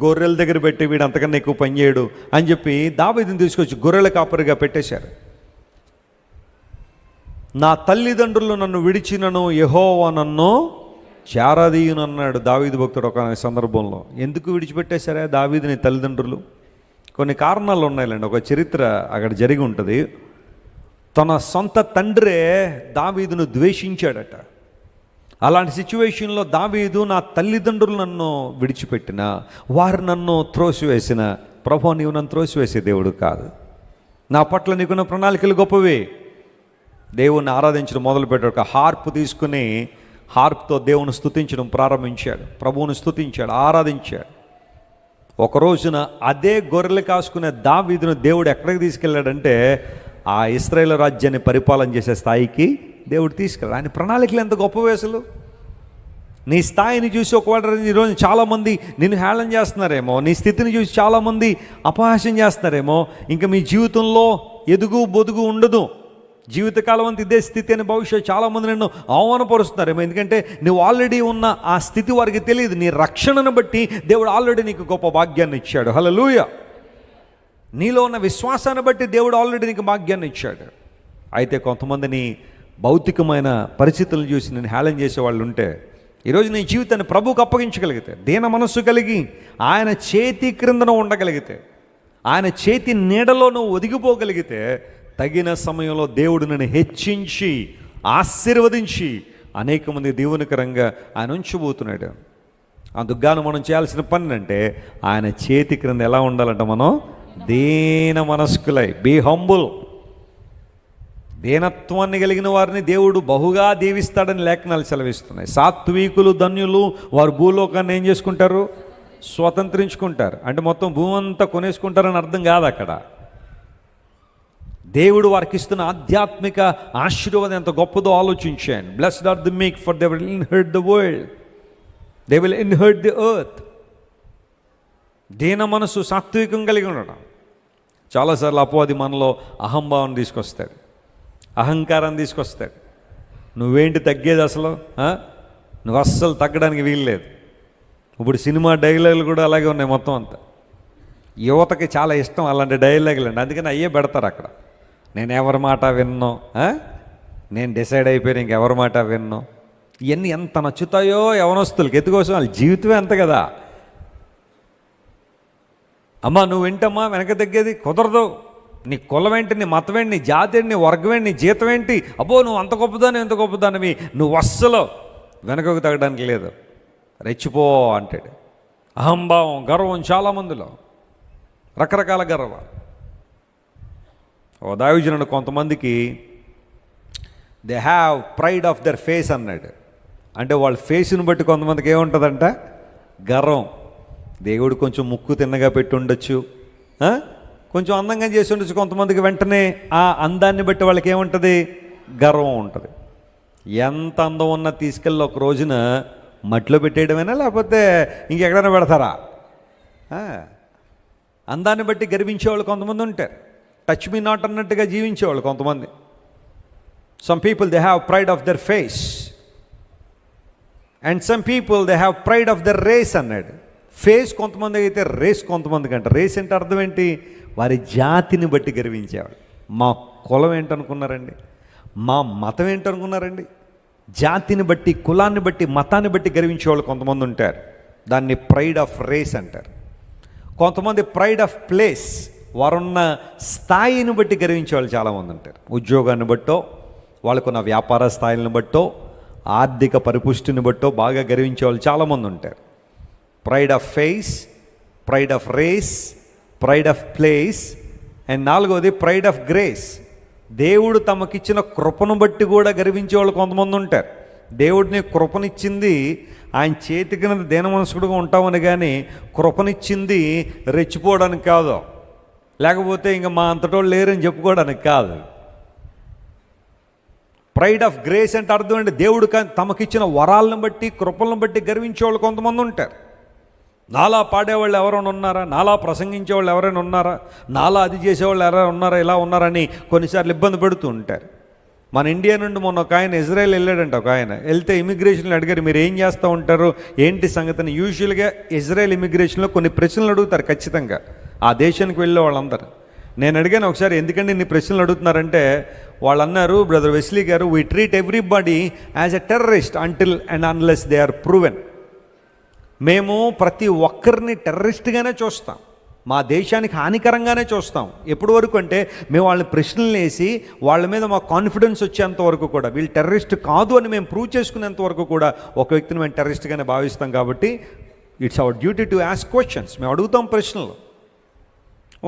గొర్రెల దగ్గర పెట్టి వీడు అంతకన్నా ఎక్కువ పని చేయడు అని చెప్పి దావీదుని తీసుకొచ్చి గొర్రెల కాపరిగా పెట్టేశారు. నా తల్లిదండ్రులు నన్ను విడిచినను యెహోవా నన్ను చేరదీయునన్నాడు దావీదు భక్తుడు ఒక సందర్భంలో. ఎందుకు విడిచిపెట్టేశారా దావీదుని తల్లిదండ్రులు? కొన్ని కారణాలు ఉన్నాయిలేండి. ఒక చరిత్ర అక్కడ జరిగి ఉంటుంది. తన సొంత తండ్రే దావీదును ద్వేషించాడట. అలాంటి సిచ్యువేషన్లో దావీదు, నా తల్లిదండ్రులు నన్ను విడిచిపెట్టిన, వారు నన్ను త్రోసివేసిన, ప్రభువా నీవు నన్ను త్రోసివేసే దేవుడు కాదు, నా పట్ల నీకున్న ప్రణాళికలు గొప్పవి. దేవుణ్ణి ఆరాధించడం మొదలుపెట్టాడు. ఒక హార్ప్ తీసుకుని హార్ప్తో దేవుని స్తుతించడం ప్రారంభించాడు, ప్రభువుని స్తుతించాడు, ఆరాధించాడు. ఒక రోజున అదే గొర్రెలు కాసుకునే దావీదును దేవుడు ఎక్కడికి తీసుకెళ్ళాడంటే ఆ ఇశ్రాయేలు రాజ్యాన్ని పరిపాలన చేసే స్థాయికి దేవుడు తీసుకెళ్ళాడు. ఆయన ప్రణాళికలు ఎంత గొప్పవి అసలు. నీ స్థాయిని చూసి ఒకవేళ ఈరోజు చాలామంది నిన్ను హేళన చేస్తున్నారేమో, నీ స్థితిని చూసి చాలామంది అపహాస్యం చేస్తున్నారేమో, ఇంకా మీ జీవితంలో ఎదుగు బొదుగు ఉండదు, జీవితకాలం అంతా ఇదే స్థితి అని భవిష్యత్తు చాలామంది నిన్ను అవమానపరుస్తున్నారేమో. ఎందుకంటే నువ్వు ఆల్రెడీ ఉన్న ఆ స్థితి వారికి తెలియదు. నీ రక్షణను బట్టి దేవుడు ఆల్రెడీ నీకు గొప్ప భాగ్యాన్ని ఇచ్చాడు. హల్లెలూయా. నీలో ఉన్న విశ్వాసాన్ని బట్టి దేవుడు ఆల్రెడీ నీకు భాగ్యాన్ని ఇచ్చాడు. అయితే కొంతమందిని భౌతికమైన పరిస్థితులను చూసి నేను హేళన చేసేవాళ్ళు ఉంటే, ఈరోజు నీ జీవితాన్ని ప్రభువుకు అప్పగించగలిగితే, దీన మనస్సు కలిగి ఆయన చేతి క్రిందన ఉండగలిగితే, ఆయన చేతి నీడలో నువ్వు ఒదిగిపోగలిగితే, తగిన సమయంలో దేవుడు నన్ను హెచ్చించి ఆశీర్వదించి అనేక మంది దేవునికరంగా ఆయన ఉంచబోతున్నాడు. అందుకుగాను మనం చేయాల్సిన పని అంటే ఆయన చేతి క్రింద ఎలా ఉండాలంట, మనం దీన మనస్కులై, బీ హంబుల్. దీనత్వాన్ని కలిగిన వారిని దేవుడు బహుగా దీవిస్తాడని లేఖనాలు సెలవిస్తున్నాయి. సాత్వికులు ధన్యులు, వారు భూలోకాన్ని ఏం చేసుకుంటారు, స్వతంత్రించుకుంటారు. అంటే మొత్తం భూమి అంతా కొనేసుకుంటారని అర్థం కాదు అక్కడ. దేవుడు వారికి ఇస్తున్న ఆధ్యాత్మిక ఆశీర్వాదం ఎంత గొప్పదో ఆలోచించాను. బ్లెస్డ్ ఆర్ ది మీక్, for they will inherit the world, they will inherit the earth. దీన మనసు, సాత్వికం కలిగి ఉండడం. చాలాసార్లు అపవాది మనలో అహంభావం తీసుకొస్తాడు, అహంకారాన్ని తీసుకొస్తాడు. నువ్వేంటి తగ్గేది అసలు, నువ్వు అస్సలు తగ్గడానికి వీల్లేదు. ఇప్పుడు సినిమా డైలాగులు కూడా అలాగే ఉన్నాయి మొత్తం అంతా. యువతకి చాలా ఇష్టం అలాంటి డైలాగులు అండి, అందుకని అయ్యే పెడతారు అక్కడ. నేను ఎవరి మాట విన్నో, నేను డిసైడ్ అయిపోయాను ఇంకెవరి మాట విన్నో. ఇవన్నీ ఎంత నచ్చుతాయో యవనస్తులకి. ఎందుకోసం వాళ్ళ జీవితమే అంత కదా. అమ్మా నువ్వు వింటమ్మా, వెనక తగ్గేది కుదరదు. నీ కులం ఏంటి, నీ మతం ఏంటి, నీ జాతి ఏంటి, నీ వర్గం ఏంటి, నీ జీతం ఏంటి, అబ్బో నువ్వు అంత గొప్పదాన్ని ఎంత గొప్పదానివి, నువ్వు అస్సలు వెనకకు తగ్గడానికి లేదు, రెచ్చిపో అంటాడు. అహంభావం, గర్వం చాలామందిలో, రకరకాల గర్వం. ఓ దైవజనుడు కొంతమందికి they have pride of their face అన్నాడు. అంటే వాళ్ళ ఫేస్ని బట్టి కొంతమందికి ఏముంటుందంట, గర్వం. దేవుడు కొంచెం ముక్కు తిన్నగా పెట్టి ఉండొచ్చు, కొంచెం అందంగా చేసి ఉండొచ్చు. కొంతమందికి వెంటనే ఆ అందాన్ని బట్టి వాళ్ళకి ఏముంటుంది, గర్వం ఉంటుంది. ఎంత అందం ఉన్నా తీసుకెళ్ళి ఒక రోజున మట్టిలో పెట్టేయడమేనా, లేకపోతే ఇంకెక్కడైనా పెడతారా? అందాన్ని బట్టి గర్వించేవాళ్ళు కొంతమంది ఉంటారు. టచ్ మీ నాట్ అన్నట్టుగా జీవించేవాళ్ళు కొంతమంది. Some people they have pride of their face and some people they have pride of their race అన్నాడు. ఫేస్ కొంతమంది అయితే రేస్ కొంతమందికి అంట. రేస్ అంటే అర్థం ఏంటి, వారి జాతిని బట్టి గర్వించేవాళ్ళు. మా కులం ఏంటనుకున్నారండి, మా మతం ఏంటనుకున్నారండి, జాతిని బట్టి, కులాన్ని బట్టి, మతాన్ని బట్టి గర్వించేవాళ్ళు కొంతమంది ఉంటారు. దాన్ని ప్రైడ్ ఆఫ్ రేస్ అంటారు. కొంతమంది ప్రైడ్ ఆఫ్ ప్లేస్, వారున్న స్థాయిని బట్టి గర్వించేవాళ్ళు చాలామంది ఉంటారు. ఉద్యోగాన్ని బట్టో, వాళ్ళకున్న వ్యాపార స్థాయిలను బట్టో, ఆర్థిక పరిపుష్టిని బట్టో బాగా గర్వించేవాళ్ళు చాలామంది ఉంటారు. Pride of face, pride of race, pride of place, and నాలుగోది ప్రైడ్ ఆఫ్ గ్రేస్. దేవుడు తమకిచ్చిన కృపను బట్టి కూడా గర్వించే వాళ్ళు కొంతమంది ఉంటారు. దేవుడిని కృపనిచ్చింది ఆయన చేతికిన దీన మనసుకుడుగా ఉంటామని, కానీ కృపనిచ్చింది రెచ్చిపోవడానికి కాదు, లేకపోతే ఇంకా మా అంతటోళ్ళు లేరని చెప్పుకోవడానికి కాదు. ప్రైడ్ ఆఫ్ గ్రేస్ అంటే అర్థం అంటే దేవుడు తమకిచ్చిన వరాలను బట్టి, కృపలను బట్టి గర్వించేవాళ్ళు కొంతమంది ఉంటారు. నాలా పాడేవాళ్ళు ఎవరైనా ఉన్నారా, నాలా ప్రసంగించేవాళ్ళు ఎవరైనా ఉన్నారా, నాలా అది చేసేవాళ్ళు ఎవరైనా ఉన్నారా, ఇలా ఉన్నారని కొన్నిసార్లు ఇబ్బంది పెడుతూ ఉంటారు. మన ఇండియా నుండి మొన్న ఒక ఆయన ఇజ్రాయెల్ వెళ్ళాడంట. ఒక ఆయన వెళ్తే ఇమిగ్రేషన్లో అడిగారు, మీరు ఏం చేస్తూ ఉంటారు, ఏంటి సంగతిని. యూజువల్గా ఇజ్రాయెల్ ఇమిగ్రేషన్లో కొన్ని ప్రశ్నలు అడుగుతారు ఖచ్చితంగా ఆ దేశానికి వెళ్ళే వాళ్ళందరూ. నేను అడిగాను ఒకసారి, ఎందుకంటే ఇన్ని ప్రశ్నలు అడుగుతున్నారంటే వాళ్ళు అన్నారు, బ్రదర్ వెస్లీ గారు, we treat everybody as a terrorist until and unless they are proven. మేము ప్రతి ఒక్కరిని టెర్రరిస్ట్గానే చూస్తాం, మా దేశానికి హానికరంగానే చూస్తాం. ఎప్పటి వరకు అంటే మేము వాళ్ళని ప్రశ్నలు వేసి వాళ్ళ మీద మా కాన్ఫిడెన్స్ వచ్చేంత వరకు కూడా, వీళ్ళు టెర్రరిస్ట్ కాదు అని మేము ప్రూవ్ చేసుకునేంత వరకు కూడా ఒక వ్యక్తిని మేము టెర్రరిస్ట్గానే భావిస్తాం. కాబట్టి it's our duty to ask questions. మేము అడుగుతాం ప్రశ్నలు.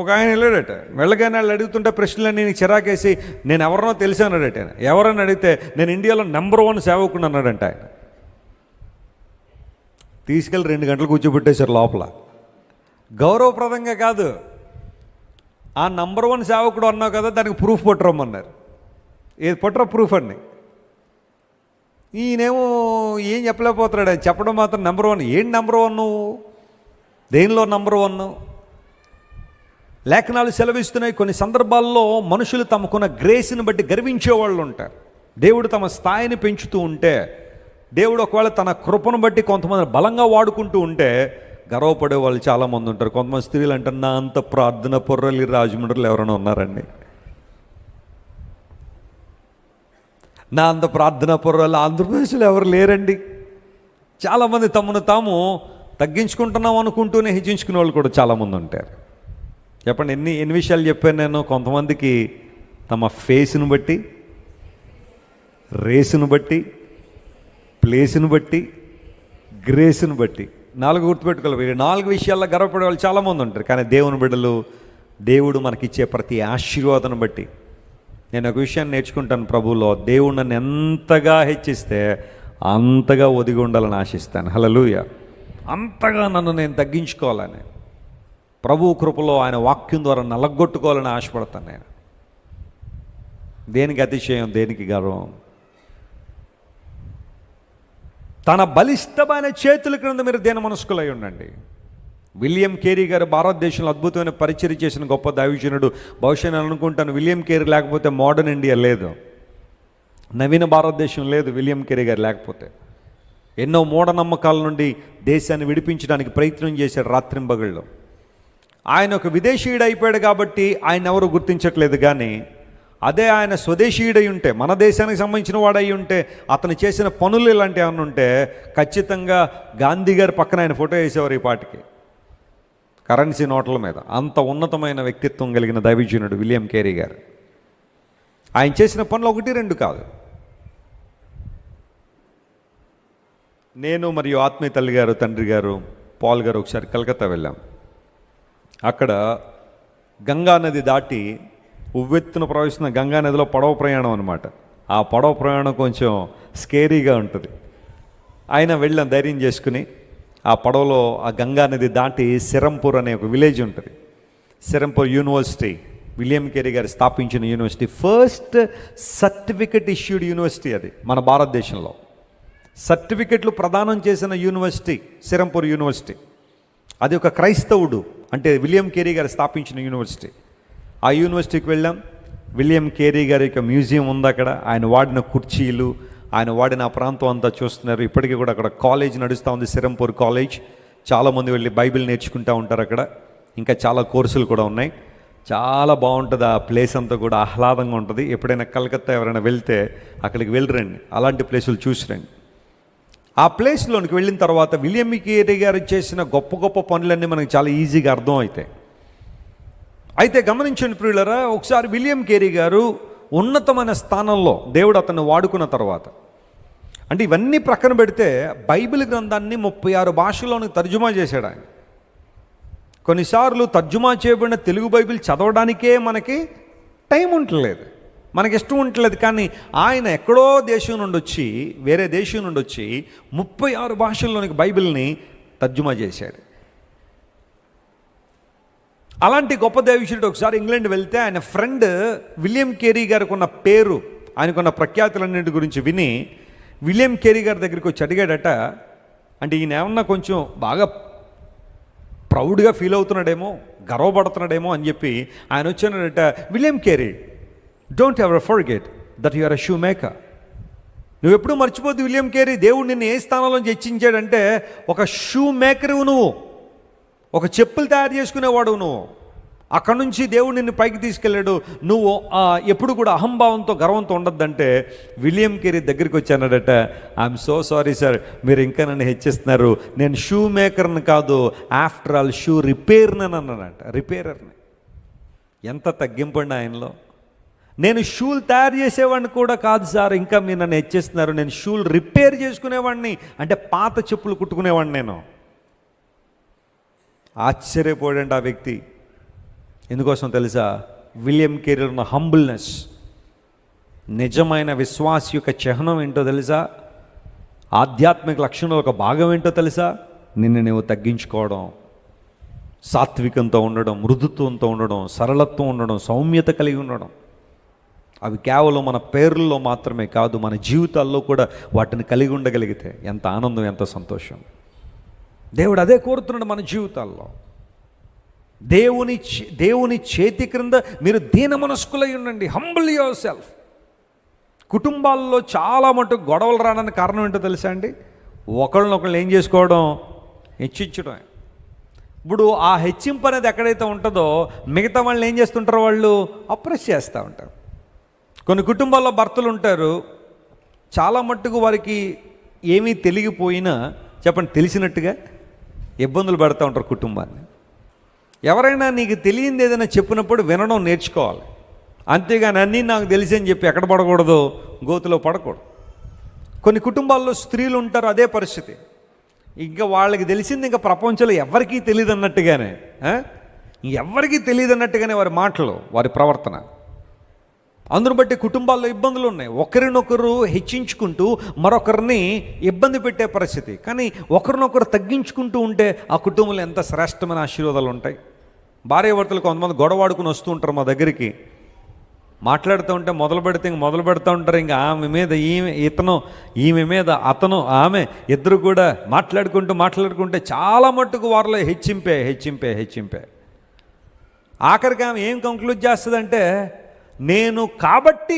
ఒక ఆయన వెళ్ళాడట, వెళ్ళగానే వాళ్ళు అడుగుతుంటే ప్రశ్నలన్నీ నీకు చిరాకేసి నేను ఎవరినో తెలిసి అన్నాడట. ఎవరని అడిగితే నేను ఇండియాలో నెంబర్ 1 సేవకుడు అన్నాడంట. ఆయన తీసుకెళ్ళి 2 గంటలు కూర్చోబెట్టేశారు లోపల. గౌరవప్రదంగా కాదు, ఆ నెంబర్ 1 సేవకుడు అన్నావు కదా, దానికి ప్రూఫ్ పట్టురమ్మన్నారు. ఏది పట్టురా ప్రూఫ్ అండి. ఈయనేమో ఏం చెప్పలేకపోతున్నాడు. చెప్పడం మాత్రం నెంబర్ 1. ఏంటి నెంబర్ 1 నువ్వు, దేనిలో నెంబర్ 1? లేఖనాలు సెలవిస్తున్నాయి, కొన్ని సందర్భాల్లో మనుషులు తమకున్న గ్రేస్ని బట్టి గర్వించేవాళ్ళు ఉంటారు. దేవుడు తమ స్థాయిని పెంచుతూ ఉంటే, దేవుడు ఒకవేళ తన కృపను బట్టి కొంతమంది బలంగా వాడుకుంటూ ఉంటే గర్వపడే వాళ్ళు చాలామంది ఉంటారు. కొంతమంది స్త్రీలు అంటారు, నా అంత ప్రార్థన పొర్రలి రాజమండ్రిలో ఎవరైనా ఉన్నారండి, నా అంత ప్రార్థన పొర్రలు ఆంధ్రప్రదేశ్లో ఎవరు లేరండి. చాలామంది తమను తాము తగ్గించుకుంటున్నాం అనుకుంటూనే హెచ్చించుకునే వాళ్ళు కూడా చాలామంది ఉంటారు. చెప్పండి, ఎన్ని విషయాలు చెప్పాను నేను. కొంతమందికి తమ ఫేస్ను బట్టి, రేసును బట్టి, ప్లేస్ను బట్టి, గ్రేస్ను బట్టి 4 గుర్తుపెట్టుకోవాలి. 4 విషయాల్లో గర్వపడే వాళ్ళు చాలామంది ఉంటారు. కానీ దేవుని బిడ్డలు, దేవుడు మనకిచ్చే ప్రతి ఆశీర్వాదం బట్టి, నేను ఒక విషయాన్ని నేర్చుకుంటాను ప్రభువులో, దేవుడు నన్ను ఎంతగా హెచ్చిస్తే అంతగా ఒదిగి ఉండాలని ఆశిస్తాను. హల్లెలూయా. అంతగా నన్ను నేను తగ్గించుకోవాలని, ప్రభు కృపలో ఆయన వాక్యం ద్వారా నలగొట్టుకోవాలని ఆశపడతాను నేను. దేనికి అతిశయం, దేనికి గర్వం? తన బలిష్టమైన చేతుల క్రింద మీరు దేని మనస్కులై ఉండండి. విలియం కేరీ గారు భారతదేశంలో అద్భుతమైన పరిచర్య చేసిన గొప్ప దైవజనుడు. బహుశా నేను అనుకుంటాను, విలియం కేరీ లేకపోతే మోడర్న్ ఇండియా లేదు, నవీన భారతదేశం లేదు విలియం కేరీ గారు లేకపోతే. ఎన్నో మూఢనమ్మకాల నుండి దేశాన్ని విడిపించడానికి ప్రయత్నం చేశారు రాత్రింబగళ్ళు. ఆయన ఒక విదేశీయుడు అయిపోయాడు కాబట్టి ఆయన ఎవరు గుర్తించట్లేదు. కానీ అదే ఆయన స్వదేశీయుడై ఉంటే, మన దేశానికి సంబంధించిన వాడై ఉంటే, అతను చేసిన పనులు ఇలాంటివి ఏమైనా ఉంటే ఖచ్చితంగా గాంధీ గారి పక్కన ఆయన ఫోటో వేసేవారు ఈ పాటికి, కరెన్సీ నోట్ల మీద. అంత ఉన్నతమైన వ్యక్తిత్వం కలిగిన దైవజనుడు విలియం కేరీ గారు. ఆయన చేసిన పనులు 1-2 కాదు. నేను మరియు ఆత్మీయ తల్లి గారు, తండ్రి గారు, పాల్ గారు ఒకసారి కలకత్తా వెళ్ళాం. అక్కడ గంగా నది దాటి ఉవ్వెత్తున ప్రవహిస్తున్న గంగా నదిలో పడవ ప్రయాణం అనమాట. ఆ పడవ ప్రయాణం కొంచెం స్కేరీగా ఉంటుంది. ఆయన వెళ్ళాం ధైర్యం చేసుకుని. ఆ పడవలో ఆ గంగా నది దాటి సిరంపూర్ అనే ఒక విలేజ్ ఉంటుంది. సిరంపూర్ యూనివర్సిటీ, విలియం కేరీ గారు స్థాపించిన university, first certificate issued university అది మన భారతదేశంలో. సర్టిఫికెట్లు ప్రదానం చేసిన యూనివర్సిటీ సిరంపూర్ యూనివర్సిటీ. అది ఒక క్రైస్తవుడు, అంటే విలియం కేరీ గారు స్థాపించిన యూనివర్సిటీ. ఆ యూనివర్సిటీకి వెళ్ళాం. విలియం కేరీ గారి యొక్క మ్యూజియం ఉంది అక్కడ. ఆయన వాడిన కుర్చీలు, ఆయన వాడిన ఆ ప్రాంతం అంతా చూస్తున్నారు. ఇప్పటికీ కూడా అక్కడ కాలేజ్ నడుస్తూ ఉంది, సిరంపూర్ కాలేజ్. చాలామంది వెళ్ళి బైబిల్ నేర్చుకుంటూ ఉంటారు అక్కడ. ఇంకా చాలా కోర్సులు కూడా ఉన్నాయి. చాలా బాగుంటుంది ఆ ప్లేస్ అంతా కూడా, ఆహ్లాదంగా ఉంటుంది. ఎప్పుడైనా కలకత్తా ఎవరైనా వెళ్తే అక్కడికి వెళ్ళరండి, అలాంటి ప్లేసులు చూసిరండి. ఆ ప్లేస్లోనికి వెళ్ళిన తర్వాత విలియం కేరీ గారు చేసిన గొప్ప గొప్ప పనులన్నీ మనకు చాలా ఈజీగా అర్థం అవుతాయి. అయితే గమనించండి ప్రియులారా, ఒకసారి విలియం కేరీ గారు ఉన్నతమైన స్థానంలో దేవుడు అతన్ని వాడుకున్న తర్వాత, అంటే ఇవన్నీ ప్రక్కన పెడితే బైబిల్ గ్రంథాన్ని 36 భాషల్లోనికి తర్జుమా చేశాడు ఆయన. కొన్నిసార్లు తర్జుమా చేయబడిన తెలుగు బైబిల్ చదవడానికే మనకి టైం ఉండలేదు, మనకి ఇష్టం ఉండలేదు. కానీ ఆయన ఎక్కడో దేశం నుండి వచ్చి, వేరే దేశం నుండి వచ్చి 36 భాషల్లోనికి బైబిల్ని తర్జుమా చేశాడు. అలాంటి గొప్ప దైవజనుడు ఒకసారి ఇంగ్లాండ్ వెళ్తే ఆయన ఫ్రెండ్ విలియం కేరీ గారికి ఉన్న పేరు, ఆయనకున్న ప్రఖ్యాతులన్నింటి గురించి విని విలియం కేరీ గారి దగ్గరికి వచ్చి అడిగాడట. అంటే ఈయన ఏమన్నా కొంచెం బాగా ప్రౌడ్గా ఫీల్ అవుతున్నాడేమో, గర్వపడుతున్నాడేమో అని చెప్పి ఆయన వచ్చినాడట, William Carey, don't ever forget that you are a shoe maker. నువ్వు ఎప్పుడూ మర్చిపోద్దు విలియం కేరీ, దేవుడు నిన్ను ఏ స్థానంలో హెచ్చించాడంటే ఒక షూ మేకరు నువ్వు, ఒక చెప్పులు తయారు చేసుకునేవాడు నువ్వు. అక్కడ నుంచి దేవుడు నిన్ను పైకి తీసుకెళ్ళాడు. నువ్వు ఎప్పుడు కూడా అహంభావంతో గర్వంతో ఉండద్దంటే విలియం కేరీ దగ్గరికి వచ్చానడట, ఐఎమ్ సో సారీ సార్, మీరు ఇంకా నన్ను హెచ్చిస్తున్నారు, నేను షూ మేకర్ని కాదు, ఆఫ్టర్ ఆల్ షూ రిపేర్ని అన్నాడట, రిపేరర్ని. ఎంత తగ్గింపండి ఆయనలో. నేను షూలు తయారు చేసేవాడిని కూడా కాదు సార్, ఇంకా మీరు నన్ను హెచ్చేస్తున్నారు, నేను షూలు రిపేర్ చేసుకునేవాడిని, అంటే పాత చెప్పులు కుట్టుకునేవాడిని నేను. ఆశ్చర్యపోయాడండి ఆ వ్యక్తి. ఎందుకోసం తెలుసా? విలియం కేరీ ఉన్న హంబుల్నెస్, నిజమైన విశ్వాస యొక్క చిహ్నం ఏంటో తెలుసా? ఆధ్యాత్మిక లక్షణం ఒక భాగం ఏంటో తెలుసా? నిన్ను నువ్వు తగ్గించుకోవడం, సాత్వికంతో ఉండడం, మృదుత్వంతో ఉండడం, సరళత్వం ఉండడం, సౌమ్యత కలిగి ఉండడం. అవి కేవలం మన పేర్లలో మాత్రమే కాదు, మన జీవితాల్లో కూడా వాటిని కలిగి ఉండగలిగితే ఎంత ఆనందం, ఎంత సంతోషం. దేవుడు అదే కోరుతున్నాడు మన జీవితాల్లో. దేవుని చేతి క్రింద మీరు దీన మనస్కులై ఉండండి, హంబుల్ యువర్ సెల్ఫ్. కుటుంబాల్లో చాలా మటుకు గొడవలు రావడానికి కారణం ఏంటో తెలుసా అండి? ఒకళ్ళనొకళ్ళు ఏం చేసుకోవడం, హెచ్చించడం. ఇప్పుడు ఆ హెచ్చింపు అనేది ఎక్కడైతే ఉంటుందో మిగతా వాళ్ళని ఏం చేస్తుంటారో వాళ్ళు అప్రెస్ చేస్తూ ఉంటారు. కొన్ని కుటుంబాల్లో భర్తలు ఉంటారు, చాలా మట్టుకు వారికి ఏమీ తెలియకపోయినా చెప్పండి తెలిసినట్టుగా ఇబ్బందులు పెడతా ఉంటారు కుటుంబాన్ని. ఎవరైనా నీకు తెలియంది ఏదైనా చెప్పినప్పుడు వినడం నేర్చుకోవాలి, అంతేగాని అన్నీ నాకు తెలిసి అని చెప్పి ఎక్కడ పడకూడదు, గోతులో పడకూడదు. కొన్ని కుటుంబాల్లో స్త్రీలు ఉంటారు, అదే పరిస్థితి. ఇంకా వాళ్ళకి తెలిసింది ఇంకా ప్రపంచంలో ఎవరికీ తెలియదు అన్నట్టుగానే, ఎవరికీ తెలియదు అన్నట్టుగానే వారి మాటలు, వారి ప్రవర్తన. అందును బట్టి కుటుంబాల్లో ఇబ్బందులు ఉన్నాయి. ఒకరినొకరు హెచ్చించుకుంటూ మరొకరిని ఇబ్బంది పెట్టే పరిస్థితి. కానీ ఒకరినొకరు తగ్గించుకుంటూ ఉంటే ఆ కుటుంబంలో ఎంత శ్రేష్టమైన ఆశీర్వాదాలు ఉంటాయి. భార్యాభర్తలు కొంతమంది గొడవాడుకుని వస్తూ ఉంటారు మా దగ్గరికి, మాట్లాడుతూ ఉంటే మొదలు పెడుతూ ఉంటారు. ఇంకా ఆమె మీద ఈమె మీద అతను ఆమె ఇద్దరు కూడా మాట్లాడుకుంటే చాలా మట్టుకు వారిలో హెచ్చింపే. ఆఖరికి ఆమె ఏం కంక్లూడ్ చేస్తుందంటే, నేను కాబట్టి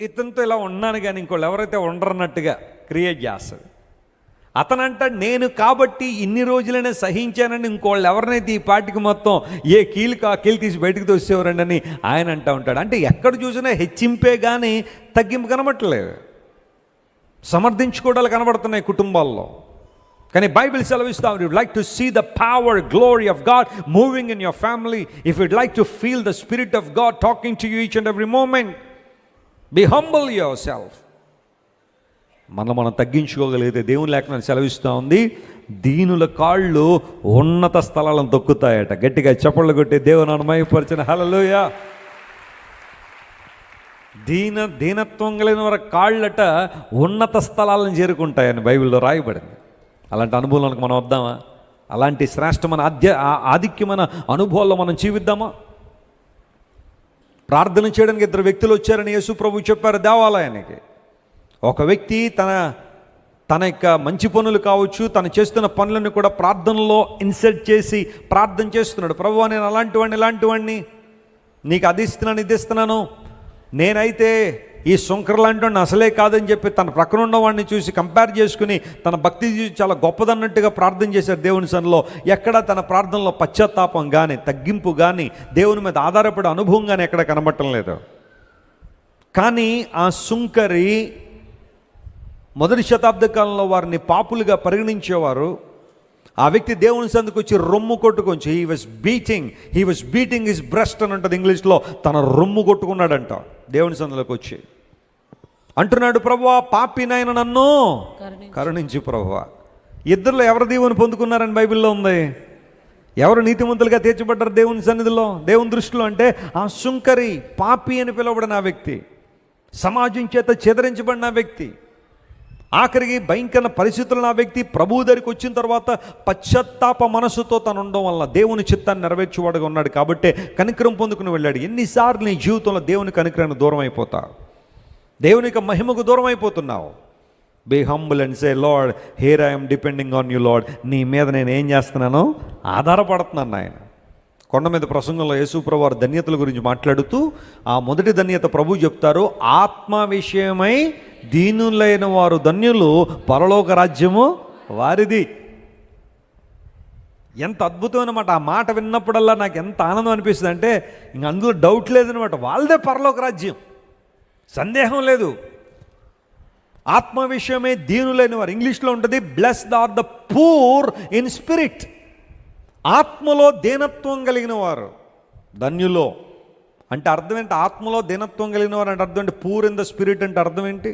ఇతనితో ఇలా ఉన్నాను కానీ ఇంకోళ్ళు ఎవరైతే ఉండరన్నట్టుగా క్రియేట్ చేస్తుంది. అతనంటాడు, నేను కాబట్టి ఇన్ని రోజులనే సహించానని ఇంకోళ్ళు ఎవరినైతే ఈ పాటికి మొత్తం ఏ కీలు తీసి బయటకు తోసేవారండి అని ఆయన అంటూ ఉంటాడు. అంటే ఎక్కడ చూసినా హెచ్చింపే కానీ తగ్గింపు కనబట్టలేదు, సమర్థించుకోవడాలు కనబడుతున్నాయి కుటుంబాల్లో. కానీ బైబిల్ సెలవిస్తాం, you'd like to see the power glory of God moving in your family, if you'd like to feel the spirit of God talking to you each and every moment, be humble your self. మనం తగ్గించుకోగలిగితే దేవుని లేఖనం సెలవిస్తూ ఉంది, దీనుల కాళ్ళు ఉన్నత స్థలాలను తొక్కుతాయట. గట్టిగా చప్పళ్ళు కొట్టి దేవుని మహిమపరచిన హల్లెలూయా. దీనత్వం కలిగిన వారి కాళ్ళట ఉన్నత స్థలాలను చేరుకుంటాయని బైబిల్లో రాయబడింది. అలాంటి అనుభవాలకు మనం వద్దామా? అలాంటి శ్రేష్టమైన ఆధిక్యమైన అనుభవాల్లో మనం జీవిద్దామా? ప్రార్థన చేయడానికి 2 వ్యక్తులు వచ్చారని యేసు ప్రభు చెప్పారు దేవాలయానికి. ఒక వ్యక్తి తన యొక్క మంచి పనులు కావచ్చు, తను చేస్తున్న పనులను కూడా ప్రార్థనలో ఇన్సర్ట్ చేసి ప్రార్థన చేస్తున్నాడు. ప్రభువా, నేను ఇలాంటి వాడిని, నీకు అది ఇస్తున్నాను, ఇది ఇస్తున్నాను, నేనైతే ఈ శంకర్ లాంటి వాడిని అసలే కాదని చెప్పి తన ప్రక్కన ఉన్న వాడిని చూసి కంపేర్ చేసుకుని తన భక్తి చూసి చాలా గొప్పదన్నట్టుగా ప్రార్థన చేశారు దేవుని సన్నిధిలో. ఎక్కడ తన ప్రార్థనలో పశ్చాత్తాపం కానీ, తగ్గింపు కానీ, దేవుని మీద ఆధారపడే అనుభవం కానీ ఎక్కడ కనబడటం లేదు. కానీ ఆ సుంకరి మొదటి శతాబ్ద కాలంలో వారిని పాపులుగా పరిగణించేవారు. ఆ వ్యక్తి దేవుని సందుకు వచ్చి రొమ్ము కొట్టుకొచ్చి he was beating his breast అని ఉంటుంది ఇంగ్లీష్లో. తన రొమ్ము కొట్టుకున్నాడంట దేవుని సందులోకి వచ్చి. అంటున్నాడు, ప్రభువా, పాపినైన నన్ను కరుణించు ప్రభువా. ఇద్దరిలో ఎవరు దేవుని పొందుకున్నారని బైబిల్లో ఉంది? ఎవరు నీతిమంతులుగా తీర్చబడ్డారు దేవుని సన్నిధిలో, దేవుని దృష్టిలో? అంటే ఆ సుంకరి, పాపి అని పిలువబడిన ఆ వ్యక్తి, సమాజం చేత చెదరించబడిన వ్యక్తి, ఆఖరికి భయంకర పరిస్థితులను ఆ వ్యక్తి ప్రభువు దగ్గరికి వచ్చిన తర్వాత పశ్చాత్తాప మనసుతో తను ఉండడం వల్ల దేవుని చిత్తాన్ని నెరవేర్చేవాడుగా ఉన్నాడు. కాబట్టి కనికరం పొందుకుని వెళ్ళాడు. ఎన్నిసార్లు నీ జీవితంలో దేవుని కనికరానికి దూరం అయిపోతావు, దేవుని యొక్క మహిమకు దూరం అయిపోతున్నావు? Be humble and say, Lord, here I am depending on you Lord. నీ మీద నేను ఏం చేస్తున్నాను? ఆధారపడుతున్నాను ఆయన. కొండ మీద ప్రసంగంలో యేసు ప్రభు వారు ధన్యతల గురించి మాట్లాడుతూ ఆ మొదటి ధన్యత ప్రభు చెప్తారు, ఆత్మ విషయమై దీనులైన వారు ధన్యులు, పరలోక రాజ్యము వారిది. ఎంత అద్భుతమైన మాట! ఆ మాట విన్నప్పుడల్లా నాకు ఎంత ఆనందం అనిపిస్తుంది అంటే ఇంక అందులో డౌట్ లేదనమాట. వాళ్ళదే పరలోక రాజ్యం, సందేహం లేదు. ఆత్మ విషయమే దీనులైన వారు, ఇంగ్లీష్లో ఉంటుంది blessed are the poor in spirit. ఆత్మలో దీనత్వం కలిగిన వారు ధన్యులో. అంటే అర్థం ఏంటి? ఆత్మలో దీనత్వం కలిగిన వారు అంటే అర్థం ఏంటి? పూర్ ఇన్ ద స్పిరిట్ అంటే అర్థం ఏంటి?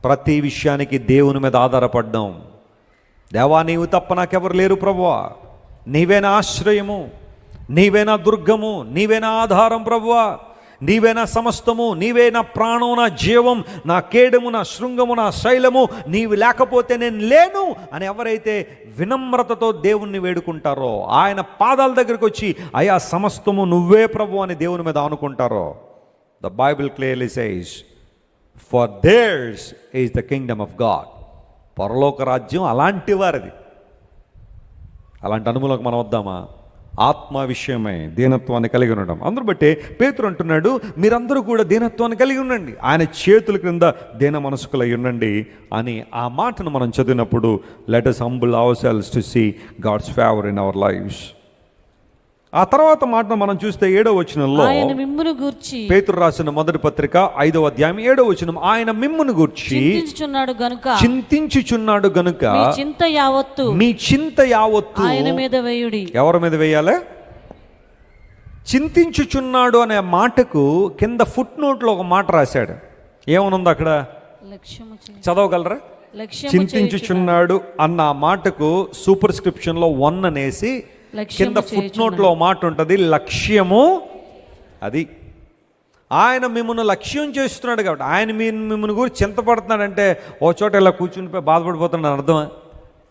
ప్రతి విషయానికి దేవుని మీద ఆధారపడ్డాం. దేవా, నీవు తప్ప నాకెవరు లేరు ప్రభువా, నీవేనా ఆశ్రయము, నీవేనా దుర్గము, నీవేనా ఆధారం ప్రభువా, నీవేనా సమస్తము, నీవేనా ప్రాణం, నా జీవం, నా కేడము, నా శృంగము, నా శైలము, నీవు లేకపోతే నేను లేను అని ఎవరైతే వినమ్రతతో దేవుణ్ణి వేడుకుంటారో, ఆయన పాదాల దగ్గరికి వచ్చి అయా సమస్తము నువ్వే ప్రభు అని దేవుని మీద ఆనుకుంటారో, the Bible clearly says, for theirs is the kingdom of God. పరలోక రాజ్యం అలాంటి వారిది. అలాంటి అనుభవంలోకి మనం వద్దామా? ఆత్మ విషయమై దీనత్వాన్ని కలిగి ఉండడం. అందరూ బట్టే పేతురు అంటున్నాడు, మీరందరూ కూడా దీనత్వాన్ని కలిగి ఉండండి, ఆయన చేతుల క్రింద దీన మనసుకులై ఉండండి అని ఆ మాటను మనం చదివినప్పుడు let us humble ourselves to see God's favor in our lives. ఆ తర్వాత మాట మనం చూస్తే 7వ వచనంలో ఆయన మిమ్మును గూర్చి, పేతురు రాసిన మొదటి పత్రిక 5వ అధ్యాయం 7వ వచనం, ఆయన మిమ్మును గూర్చి చింతించుచున్నాడు గనుక మీ చింత యావత్తు ఆయన మీద వేయుడి. ఎవరి మీద వేయాలి? చింతించుచున్నాడు అనే మాటకు కింద ఫుట్ నోట్లో ఒక మాట రాశాడు. ఏమనుంది అక్కడ? చదవగలరా? చింతించుచున్నాడు అన్న మాటకు సూపర్ స్క్రిప్షన్లో 1 అనేసి కింద ఫుట్ నోట్లో మాట ఉంటుంది, లక్ష్యము. అది ఆయన మిమ్మల్ని లక్ష్యం చేస్తున్నాడు కాబట్టి, ఆయన మిమ్మల్ని గురించి చింతపడుతున్నాడంటే ఓ చోట ఇలా కూర్చునిపోయి బాధపడిపోతున్నాడు అర్థమా?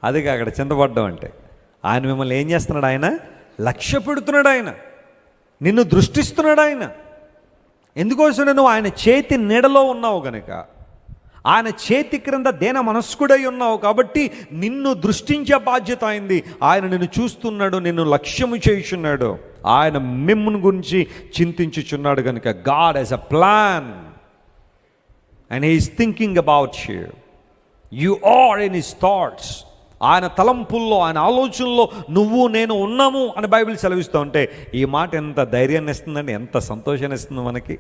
అది అక్కడ చింతపడ్డం అంటే ఆయన మిమ్మల్ని ఏం చేస్తున్నాడు? ఆయన లక్ష్య పెడుతున్నాడు, ఆయన నిన్ను దృష్టిస్తున్నాడు. ఆయన ఎందుకోసం? నువ్వు ఆయన చేతి నీడలో ఉన్నావు గనుక, ఆయన చేతి క్రింద దేన మనస్కుడై ఉన్నావు కాబట్టి నిన్ను దృష్టించే బాధ్యత అయింది. ఆయన నిన్ను చూస్తున్నాడు, నిన్ను లక్ష్యము చేయుచున్నాడు, ఆయన మిమ్మును గురించి చింతించుచున్నాడు కనుక God has a plan and he is thinking about you. You are in his thoughts. ఆయన తలంపుల్లో, ఆయన ఆలోచనలో నువ్వు నేను ఉన్నాము అని బైబిల్ సెలవిస్తూ ఉంటే ఈ మాట ఎంత ధైర్యాన్ని ఇస్తుందండి, ఎంత సంతోషాన్ని ఇస్తుంది మనకి.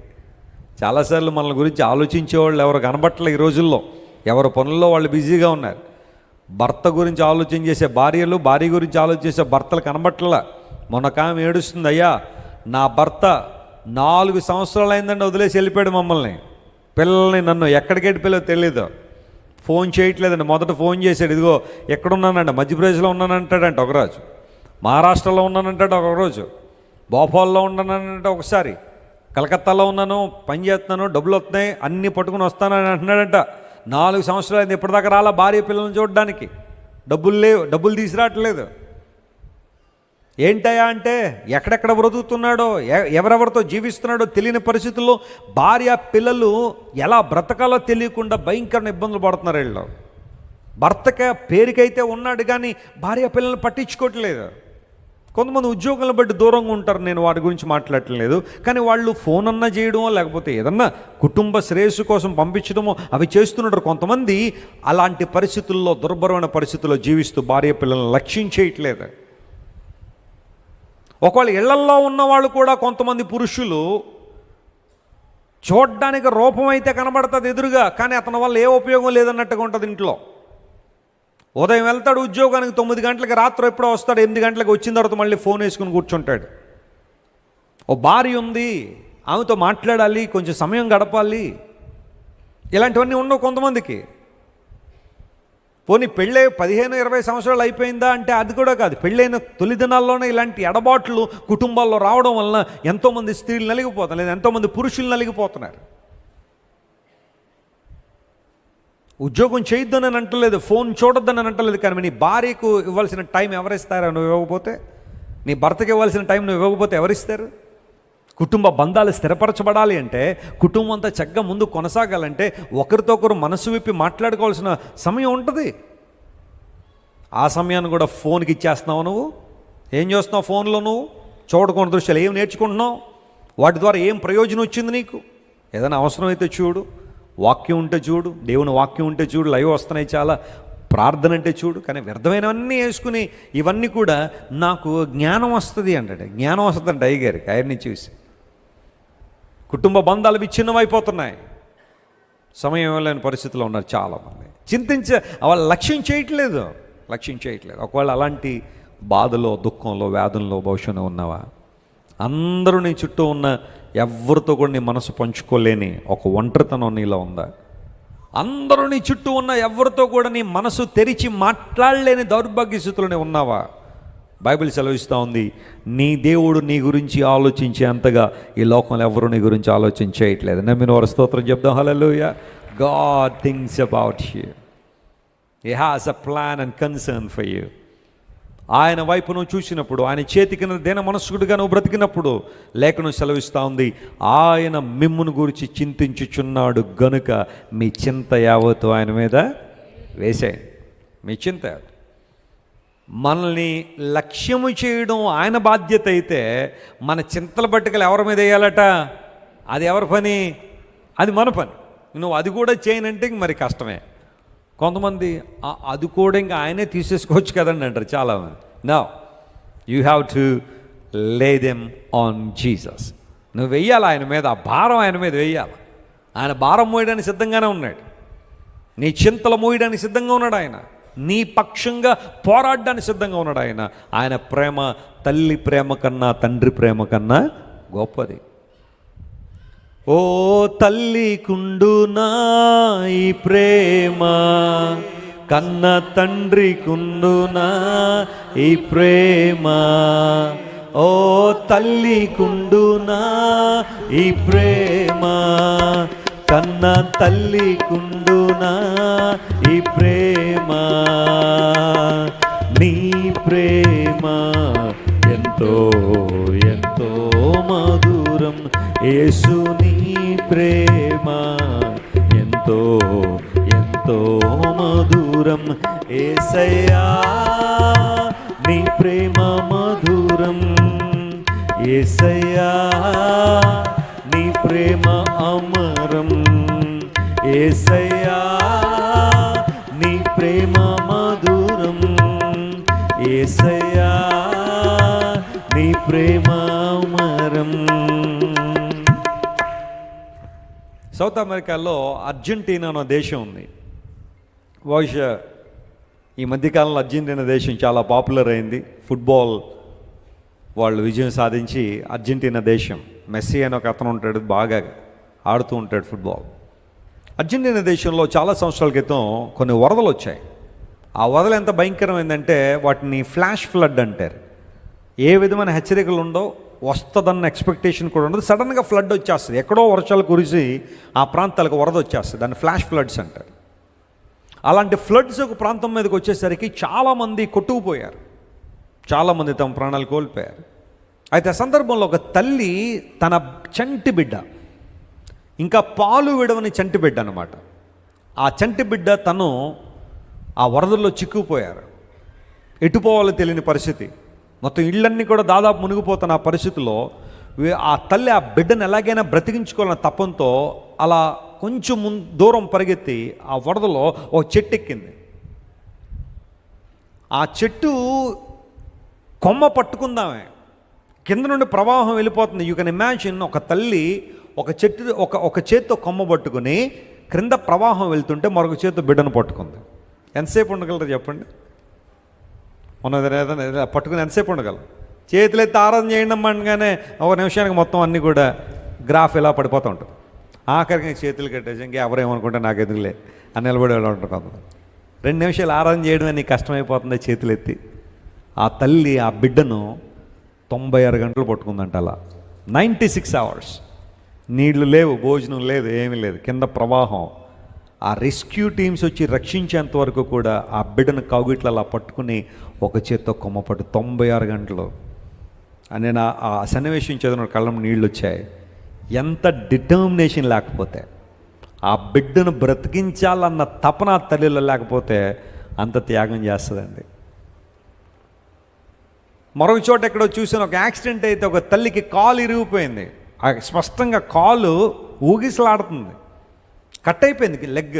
చాలాసార్లు మన గురించి ఆలోచించేవాళ్ళు ఎవరు కనబట్టలే ఈ రోజుల్లో. ఎవరి పనుల్లో వాళ్ళు బిజీగా ఉన్నారు. భర్త గురించి ఆలోచన చేసే భార్యలు, భార్య గురించి ఆలోచన చేసే భర్తలు కనబట్టలా. మొన్న ఆమె ఏడుస్తుంది, అయ్యా నా భర్త 4 సంవత్సరాలు అయిందండి వదిలేసి వెళ్ళిపోయాడు మమ్మల్ని, పిల్లల్ని, నన్ను ఎక్కడికి వెళ్ళిపోయాలో తెలీదు, ఫోన్ చేయట్లేదండి. మొదట ఫోన్ చేశాడు, ఇదిగో ఎక్కడున్నానంట, మధ్యప్రదేశ్లో ఉన్నానంటాడంట ఒకరోజు, మహారాష్ట్రలో ఉన్నానంటాడు ఒకరోజు, భోపాల్లో ఉన్నానంటే ఒకసారి, కలకత్తాలో ఉన్నాను, పని చేస్తున్నాను, డబ్బులు వస్తున్నాయి, అన్నీ పట్టుకుని వస్తానని అంటున్నాడంట. 4 సంవత్సరాలు అయింది, ఇప్పటిదాకా రాలా భార్య పిల్లల్ని చూడడానికి, డబ్బులు లేవు, డబ్బులు తీసుకురావట్లేదు. ఏంటయ్యా అంటే ఎక్కడెక్కడ బ్రతుకుతున్నాడో, ఎవరెవరితో జీవిస్తున్నాడో తెలియని పరిస్థితుల్లో భార్య పిల్లలు ఎలా బ్రతకాలో తెలియకుండా భయంకరమైన ఇబ్బందులు పడుతున్నారు వీళ్ళు. భర్తక పేరుకైతే ఉన్నాడు కానీ భార్య పిల్లల్ని పట్టించుకోవట్లేదు. కొంతమంది ఉద్యోగాలను బట్టి దూరంగా ఉంటారు, నేను వాటి గురించి మాట్లాడట్లేదు. కానీ వాళ్ళు ఫోన్ అన్నా చేయడమో లేకపోతే ఏదన్నా కుటుంబ శ్రేయస్సు కోసం పంపించడమో అవి చేస్తున్నారు. కొంతమంది అలాంటి పరిస్థితుల్లో, దుర్భరమైన పరిస్థితుల్లో జీవిస్తూ భార్య పిల్లల్ని లక్ష్యం చేయట్లేదు. ఒకవేళ ఇళ్లల్లో ఉన్నవాళ్ళు కూడా కొంతమంది పురుషులు చూడ్డానికి రూపం అయితే కనబడుతుంది ఎదురుగా, కానీ అతని వల్ల ఏ ఉపయోగం లేదన్నట్టుగా ఉంటుంది ఇంట్లో. ఉదయం వెళ్తాడు ఉద్యోగానికి 9 గంటలకి, రాత్రి ఎప్పుడో వస్తాడు 8 గంటలకు, వచ్చిన తర్వాత మళ్ళీ ఫోన్ వేసుకుని కూర్చుంటాడు. ఓ భార్య ఉంది, ఆమెతో మాట్లాడాలి, కొంచెం సమయం గడపాలి, ఇలాంటివన్నీ ఉండవు కొంతమందికి. పోనీ పెళ్ళై 15-20 సంవత్సరాలు అయిపోయిందా అంటే అది కూడా కాదు. పెళ్ళైన తొలి దినాల్లోనే ఇలాంటి ఎడబాట్లు కుటుంబాల్లో రావడం వలన ఎంతోమంది స్త్రీలు నలిగిపోతున్నారు, లేదా ఎంతోమంది పురుషులు నలిగిపోతున్నారు. ఉద్యోగం చేయొద్దని అని అంటలేదు, ఫోన్ చూడొద్దని అని అంటలేదు, కానీ నీ భార్యకు ఇవ్వాల్సిన టైం ఎవరిస్తారో నువ్వు ఇవ్వకపోతే, నీ భర్తకి ఇవ్వాల్సిన టైం నువ్వు ఇవ్వకపోతే ఎవరిస్తారు? కుటుంబ బంధాలు స్థిరపరచబడాలి అంటే, కుటుంబం అంతా చక్కగా ముందు కొనసాగాలంటే ఒకరితో ఒకరు మనసు విప్పి మాట్లాడుకోవాల్సిన సమయం ఉంటుంది. ఆ సమయాన్ని కూడా ఫోన్కి ఇచ్చేస్తున్నావు. నువ్వు ఏం చేస్తున్నావు ఫోన్లో? నువ్వు చూడకుండా దృశ్యాలు ఏం నేర్చుకుంటున్నావు? వాటి ద్వారా ఏం ప్రయోజనం వచ్చింది నీకు? ఏదైనా అవసరమైతే చూడు, వాక్యం ఉంటే చూడు, దేవుని వాక్యం ఉంటే చూడు, లైవ్ వస్తున్నాయి చాలా, ప్రార్థన అంటే చూడు. కానీ వ్యర్థమైనవన్నీ వేసుకుని ఇవన్నీ కూడా నాకు జ్ఞానం వస్తుంది అంటాడు. జ్ఞానం వస్తుందంట అయ్యగారికి ఆయన్ని చూసి. కుటుంబ బంధాలు విచ్ఛిన్నమైపోతున్నాయి. సమయం ఇవ్వలేని పరిస్థితిలో ఉన్నారు చాలామంది. వాళ్ళు లక్ష్యం చేయట్లేదు. ఒకవేళ అలాంటి బాధలో, దుఃఖంలో, వేదనలో భవిష్యత్తు ఉన్నావా? అందరూ నీ చుట్టూ ఉన్న ఎవరితో కూడా నీ మనసు పంచుకోలేని ఒక ఒంటరితనం నీలో ఉందా? అందరూ నీ చుట్టూ ఉన్న ఎవరితో కూడా నీ మనసు తెరిచి మాట్లాడలేని దౌర్భాగ్య స్థితిలోనే ఉన్నావా? బైబిల్ సెలవిస్తూ ఉంది, నీ దేవుడు నీ గురించి ఆలోచించే అంతగా ఈ లోకంలో ఎవరు నీ గురించి ఆలోచించేయట్లేదు. నమ్మిన వారు స్తోత్రం చెప్దాం. Hallelujah. God thinks about you. He has a plan and concern for you. ఆయన వైపు నువ్వు చూసినప్పుడు, ఆయన చేతికి దేన మనస్కుడిగా నువ్వు బ్రతికినప్పుడు లేఖనం సెలవిస్తూ ఉంది, ఆయన మిమ్మును గురించి చింతించుచున్నాడు గనుక మీ చింత యావత్తు ఆయన మీద వేసేయండి. మీ చింత మనల్ని లక్ష్యము చేయడం ఆయన బాధ్యత అయితే, మన చింతల పట్టుకలు ఎవరి మీద వేయాలట? అది ఎవరి పని? అది మన పని. నువ్వు అది కూడా చేయనంటే మరి కష్టమే. కొంతమంది అది కూడా ఇంకా ఆయనే తీసేసుకోవచ్చు కదండి అంటారు చాలామంది. నో, యూ హ్యావ్ టు లే దెమ్ ఆన్ జీసస్. నువ్వు వెయ్యాలి ఆయన మీద, ఆ భారం ఆయన మీద వెయ్యాలి. ఆయన భారం మోయడానికి సిద్ధంగానే ఉన్నాడు. నీ చింతలు మోయడానికి సిద్ధంగా ఉన్నాడు ఆయన. నీ పక్షంగా పోరాడడానికి సిద్ధంగా ఉన్నాడు ఆయన. ఆయన ప్రేమ తల్లి ప్రేమ కన్నా, తండ్రి ప్రేమ కన్నా గొప్పది. ఓ తల్లి కుండునా ఈ ప్రేమ, కన్న తండ్రి కుండునా ఈ ప్రేమ. ఓ తల్లి కుండునా ఈ ప్రేమ, కన్న తల్లి కుండునా ఈ ప్రేమ. నీ ప్రేమ ఎంతో ఎంతో మధురం, యేసు నీ ప్రేమ ఎంతో ఎంతో మధురం. యేసయ్యా నీ ప్రేమ మధురం, యేసయ్యా నీ ప్రేమ అమరం. యేసయ్యా నీ యేసయ్యా నీ ప్రేమ అమరం. సౌత్ అమెరికాలో అర్జెంటీనా అనే దేశం ఉంది. బహుశా ఈ మధ్యకాలంలో అర్జెంటీనా దేశం చాలా పాపులర్ అయింది. ఫుట్బాల్ వాళ్ళు విజయం సాధించి అర్జెంటీనా దేశం, మెస్సీ అని ఒక అతను ఉంటాడు, బాగా ఆడుతూ ఉంటాడు ఫుట్బాల్. అర్జెంటీనా దేశంలో చాలా సంవత్సరాల క్రితం కొన్ని వరదలు వచ్చాయి. ఆ వరదలు ఎంత భయంకరమైందంటే వాటిని ఫ్లాష్ ఫ్లడ్ అంటారు. ఏ విధమైన హెచ్చరికలు ఉండవు, వస్తుందన్న ఎక్స్పెక్టేషన్ కూడా ఉండదు, సడన్గా ఫ్లడ్ వచ్చేస్తుంది. ఎక్కడో వర్షాలు కురిసి ఆ ప్రాంతాలకు వరద వచ్చేస్తుంది. దాన్ని ఫ్లాష్ ఫ్లడ్స్ అంటారు. అలాంటి ఫ్లడ్స్ ఒక ప్రాంతం మీదకి వచ్చేసరికి చాలామంది కొట్టుకుపోయారు, చాలామంది తమ ప్రాణాలు కోల్పోయారు. అయితే ఆ సందర్భంలో ఒక తల్లి తన చంటి బిడ్డ, ఇంకా పాలు విడవని చంటి బిడ్డ అనమాట, ఆ చంటి బిడ్డ తను ఆ వరదల్లో చిక్కుపోయారు. ఎటుపోవాలో తెలియని పరిస్థితి, మొత్తం ఇళ్ళన్నీ కూడా దాదాపు మునిగిపోతున్న ఆ పరిస్థితిలో ఆ తల్లి ఆ బిడ్డను ఎలాగైనా బ్రతికించుకోవాలన్న తపంతో అలా కొంచెం దూరం పరిగెత్తి ఆ వరదలో ఒక చెట్టు ఎక్కింది. ఆ చెట్టు కొమ్మ పట్టుకుందామే, కింద నుండి ప్రవాహం వెళ్ళిపోతుంది. యూ కెన్ ఇమాజిన్ ఒక తల్లి ఒక చెట్టు ఒక చేత్తో కొమ్మ పట్టుకుని క్రింద ప్రవాహం వెళ్తుంటే మరొక చేత్తో బిడ్డను పట్టుకుంది. ఎంతసేపు ఉండగలరు చెప్పండి? ఏదైనా పట్టుకుని ఎంతసేపు ఉండగలరు? చేతులు ఎత్తి ఆరాధన చేయండి అనగానే ఒక నిమిషానికి మొత్తం అన్నీ కూడా గ్రాఫ్ ఇలా పడిపోతూ ఉంటుంది. ఆఖరికి చేతులు కట్టేసి ఇంకా ఎవరేమనుకుంటే నాకు ఎదురులే అని నిలబడి ఉంటారు కొంతమంది. 2 నిమిషాలు ఆరాధన చేయడం నీకు కష్టమైపోతుంది చేతులు ఎత్తి. ఆ తల్లి ఆ బిడ్డను 96 గంటలు పట్టుకుందంట. అలా 96 hours. నీళ్లు లేవు, భోజనం లేదు, ఏమీ లేదు, కింద ప్రవాహం. ఆ రెస్క్యూ టీమ్స్ వచ్చి రక్షించేంత వరకు కూడా ఆ బిడ్డను కౌగిట్లు అలా పట్టుకుని ఒక చేత్తో కొమ్మ పట్టు 96 గంటలు. అని నేను ఆ సన్నివేశం చదివిన కళ్ళం నీళ్ళు వచ్చాయి. ఎంత డిటర్మినేషన్ లేకపోతే, ఆ బిడ్డను బ్రతికించాలన్న తపన తల్లిలో లేకపోతే అంత త్యాగం చేస్తుందండి. మరొక చోట ఎక్కడో చూసిన ఒక యాక్సిడెంట్ అయితే ఒక తల్లికి కాలు ఇరిగిపోయింది. స్పష్టంగా కాలు ఊగిసలాడుతుంది, కట్ అయిపోయింది లెగ్,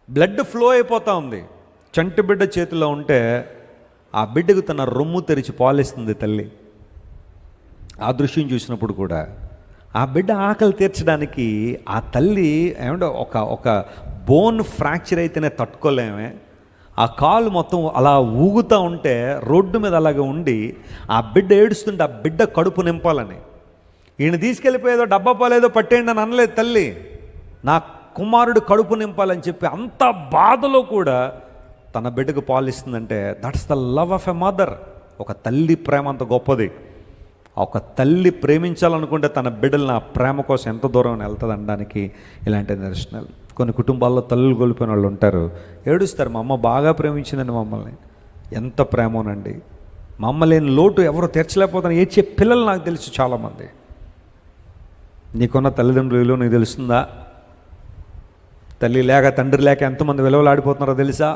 బ్లడ్ ఫ్లో అయిపోతూ ఉంది. చంటి బిడ్డ చేతిలో ఉంటే ఆ బిడ్డకు తన రొమ్ము తెరిచి పాలిస్తుంది తల్లి. ఆ దృశ్యం చూసినప్పుడు కూడా ఆ బిడ్డ ఆకలి తీర్చడానికి ఆ తల్లి ఏమంటే ఒక బోన్ ఫ్రాక్చర్ అయితేనే తట్టుకోలేమే, ఆ కాలు మొత్తం అలా ఊగుతూ ఉంటే రోడ్డు మీద అలాగే ఉండి ఆ బిడ్డ ఏడుస్తుంటే ఆ బిడ్డ కడుపు నింపాలని ఈయన తీసుకెళ్ళిపోయేదో డబ్బా పాలేదో పట్టేయండి అని అనలేదు తల్లి. నా కుమారుడు కడుపు నింపాలని చెప్పి అంత బాధలో కూడా తన బిడ్డకు పాలిస్తుందంటే that's the love of a mother. ఒక తల్లి ప్రేమ అంత గొప్పది. ఒక తల్లి ప్రేమించాలనుకుంటే తన బిడ్డలను ఆ ప్రేమ కోసం ఎంత దూరం వెళ్తుంది అనడానికి ఇలాంటి నిదర్శనాలు. కొన్ని కుటుంబాల్లో తల్లులు కోల్పోయిన వాళ్ళు ఉంటారు, ఏడుస్తారు, మా అమ్మ బాగా ప్రేమించిందండి మమ్మల్ని. ఎంత ప్రేమోనండి, మా అమ్మ లేని లోటు ఎవరు తీర్చలేకపోతాను ఏడ్చే పిల్లలు నాకు తెలుసు చాలామంది. నీకున్న తల్లిదండ్రుల విలువ నీకు తెలుస్తుందా? తల్లి లేక తండ్రి లేక ఎంతమంది విలువలాడిపోతున్నారో తెలుసా?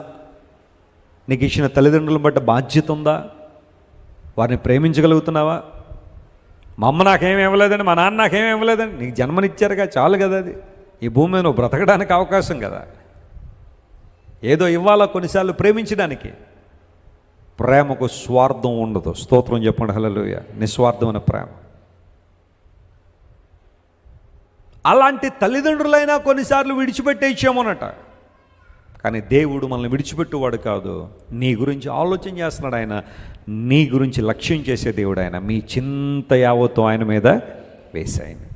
నీకు ఇచ్చిన తల్లిదండ్రులను బట్టి బాధ్యత ఉందా? వారిని ప్రేమించగలుగుతున్నావా? మా అమ్మ నాకేమి ఇవ్వలేదండి, మా నాన్న నాకేమి ఇవ్వలేదండి. నీకు జన్మనిచ్చారుగా, చాలు కదా. అది ఈ భూమి మీద నువ్వు బ్రతకడానికి అవకాశం కదా. ఏదో ఇవ్వాలా కొన్నిసార్లు ప్రేమించడానికి. ప్రేమకు స్వార్థం ఉండదు. స్తోత్రం చెప్పండి, హల్లెలూయా. నిస్వార్థమైన ప్రేమ. అలాంటి తల్లిదండ్రులైనా కొన్నిసార్లు విడిచిపెట్టేచ్చామోనట. కానీ దేవుడు మనల్ని విడిచిపెట్టువాడు కాదు. నీ గురించి ఆలోచన చేస్తున్నాడు ఆయన, నీ గురించి లక్ష్యం చేసే దేవుడు ఆయన. మీ చింత యావత్తు ఆయన మీద వేసాయని.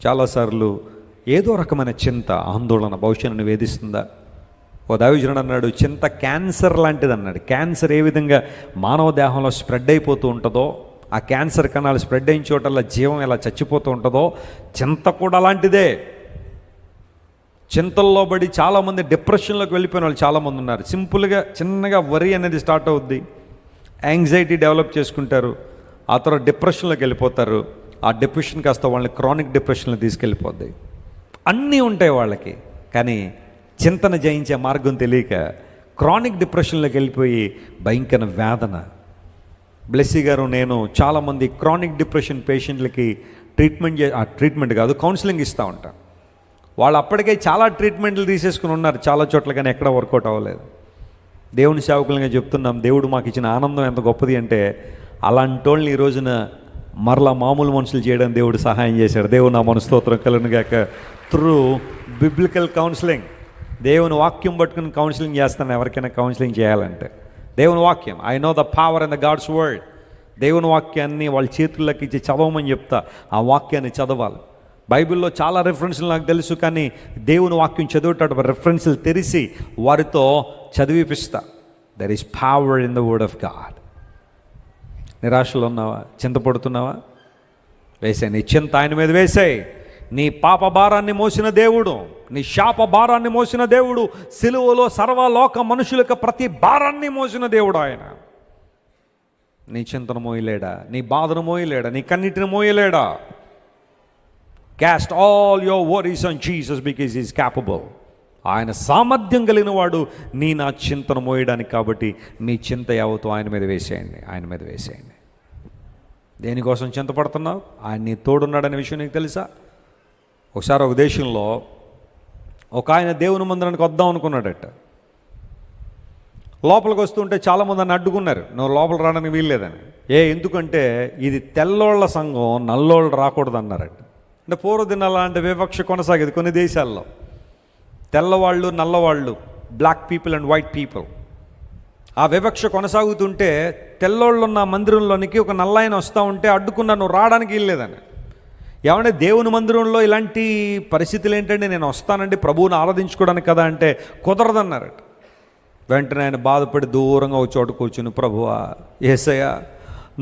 చాలాసార్లు ఏదో రకమైన చింత, ఆందోళన భవిష్యత్తును వేధిస్తుందా? ఓ దైవజనుడు అన్నాడు, చింత క్యాన్సర్ లాంటిది అన్నాడు. క్యాన్సర్ ఏ విధంగా మానవ దేహంలో స్ప్రెడ్ అయిపోతూ ఉంటుందో, ఆ క్యాన్సర్ కణాలు స్ప్రెడ్ అయిన చోటల్లా జీవం ఎలా చచ్చిపోతూ ఉంటుందో, చింత కూడా అలాంటిదే. చింతల్లో పడి చాలామంది డిప్రెషన్లోకి వెళ్ళిపోయిన వాళ్ళు చాలామంది ఉన్నారు. సింపుల్గా చిన్నగా వరి అనేది స్టార్ట్ అవుద్ది, యాంగ్జైటీ డెవలప్ చేసుకుంటారు, ఆ తర్వాత డిప్రెషన్లోకి వెళ్ళిపోతారు. ఆ డిప్రెషన్ కాస్త వాళ్ళని క్రానిక్ డిప్రెషన్లో తీసుకెళ్ళిపోద్ది. అన్నీ ఉంటాయి వాళ్ళకి, కానీ చింతన జయించే మార్గం తెలియక క్రానిక్ డిప్రెషన్లోకి వెళ్ళిపోయి భయంకర వేదన. బ్లెస్సీ గారు నేను చాలామంది క్రానిక్ డిప్రెషన్ పేషెంట్లకి ట్రీట్మెంట్ కాదు కౌన్సిలింగ్ ఇస్తూ ఉంటాను. వాళ్ళు అప్పటికే చాలా ట్రీట్మెంట్లు తీసేసుకుని ఉన్నారు చాలా చోట్ల, కానీ ఎక్కడ వర్కౌట్ అవ్వలేదు. దేవుని సేవకులుగా చెప్తున్నాం, దేవుడు మాకు ఇచ్చిన ఆనందం ఎంత గొప్పది అంటే, అలాంటి వాళ్ళని ఈ రోజున మరలా మామూలు మనుషులు చేయడం దేవుడు సహాయం చేశాడు. దేవుడు నా మనస్తోత్రం కలుగును గాక. త్రూ బిబ్లికల్ కౌన్సిలింగ్, దేవుని వాక్యం పట్టుకుని కౌన్సిలింగ్ చేస్తాను. ఎవరికైనా కౌన్సిలింగ్ చేయాలంటే దేవుని వాక్యం, I know the power in the God's word. దేవుని వాక్యాన్ని వాళ్ళ చేతుల్లోకి ఇచ్చి చదవమని చెప్తా. ఆ వాక్యాన్ని చదవాలి. బైబిల్లో చాలా రెఫరెన్స్లు నాకు తెలుసు, కానీ దేవుని వాక్యం చదివేటప్పుడు రెఫరెన్స్లు తెరిచి వారితో చదివిపిస్తా. There is power in the word of God. నిరాశలో ఉన్నావా? చింతపడుతున్నావా? వేసాయి నీ చింత ఆయన మీద వేసాయి. నీ పాప భారాన్ని మోసిన దేవుడు, నీ శాప భారాన్ని మోసిన దేవుడు, సిలువలో సర్వలోక మనుషులకు ప్రతి భారాన్ని మోసిన దేవుడు ఆయన. నీ చింతను మోయలేడా? నీ బాధను మోయలేడా? నీ కన్నిటిని మోయలేడా? Cast all your worries on Jesus because he is capable. ఆయన సామర్థ్యం కలిగిన వాడు నా చింతను మోయడానికి. కాబట్టి నీ చింత యావత్తు ఆయన మీద వేసేయండి, ఆయన మీద వేసేయండి. దేనికోసం చింతపడుతున్నావు? ఆయన నీ తోడున్నాడనే విషయం నీకు తెలుసా? ఒకసారి ఒక దేశంలో ఒక ఆయన దేవుని మందిరానికి వద్దాం అనుకున్నాడట. లోపలికి వస్తుంటే చాలామంది అని అడ్డుకున్నారు, నువ్వు లోపల రావడానికి వీల్లేదని. ఎందుకంటే ఇది తెల్లోళ్ళ సంఘం, నల్లోళ్ళు రాకూడదు అన్నారట. అంటే పూర్వదినాల అంటే వివక్ష కొనసాగేది కొన్ని దేశాల్లో. తెల్లవాళ్ళు, నల్లవాళ్ళు, black people and white people, ఆ వివక్ష కొనసాగుతుంటే తెల్లోళ్ళు ఉన్న మందిరంలోనికి ఒక నల్లాయన వస్తూ ఉంటే అడ్డుకున్నా, నువ్వు రావడానికి వీల్లేదని. ఏమంటే దేవుని మందిరంలో ఇలాంటి పరిస్థితులు ఏంటంటే, నేను వస్తానండి ప్రభువుని ఆరాధించుకోవడానికి కదా అంటే కుదరదన్నారట. వెంటనే ఆయన బాధపడి దూరంగా ఒక చోట కూర్చుని, ప్రభువా యేసయ్యా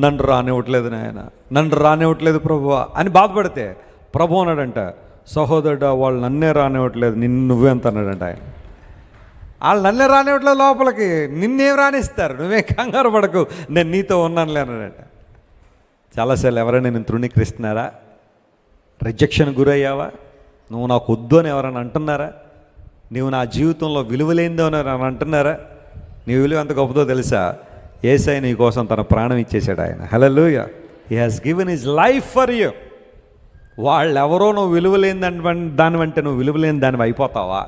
నన్ను రానివ్వట్లేదు నాయన, నన్ను రానివ్వట్లేదు ప్రభువా అని బాధపడితే ప్రభు అన్నాడంట, సహోదరుడా వాళ్ళు నన్నే రానివ్వట్లేదు, నువ్వెంత అన్నాడంట ఆయన. వాళ్ళు నన్నే రానివ్వట్లేదు లోపలికి, నిన్నేం రానిస్తారు, నువ్వే కంగారు పడకు, నేను నీతో ఉన్నానులే అన్నాడంట. చాలాసార్లు ఎవరైనా నేను తృణీకరిస్తున్నారా? రిజెక్షన్ గురయ్యావా? నువ్వు నాకు వద్దు అని ఎవరైనా అంటున్నారా? నువ్వు నా జీవితంలో విలువలేందో అని అంటున్నారా? నీ విలువ ఎంత గొప్పదో తెలుసా? యేసయ్య నీ కోసం తన ప్రాణం ఇచ్చేసాడు ఆయన. Hallelujah. He has given his life for you. వాళ్ళెవరో నువ్వు విలువలేని దాని అంటే నువ్వు విలువలేని దానివి అయిపోతావా?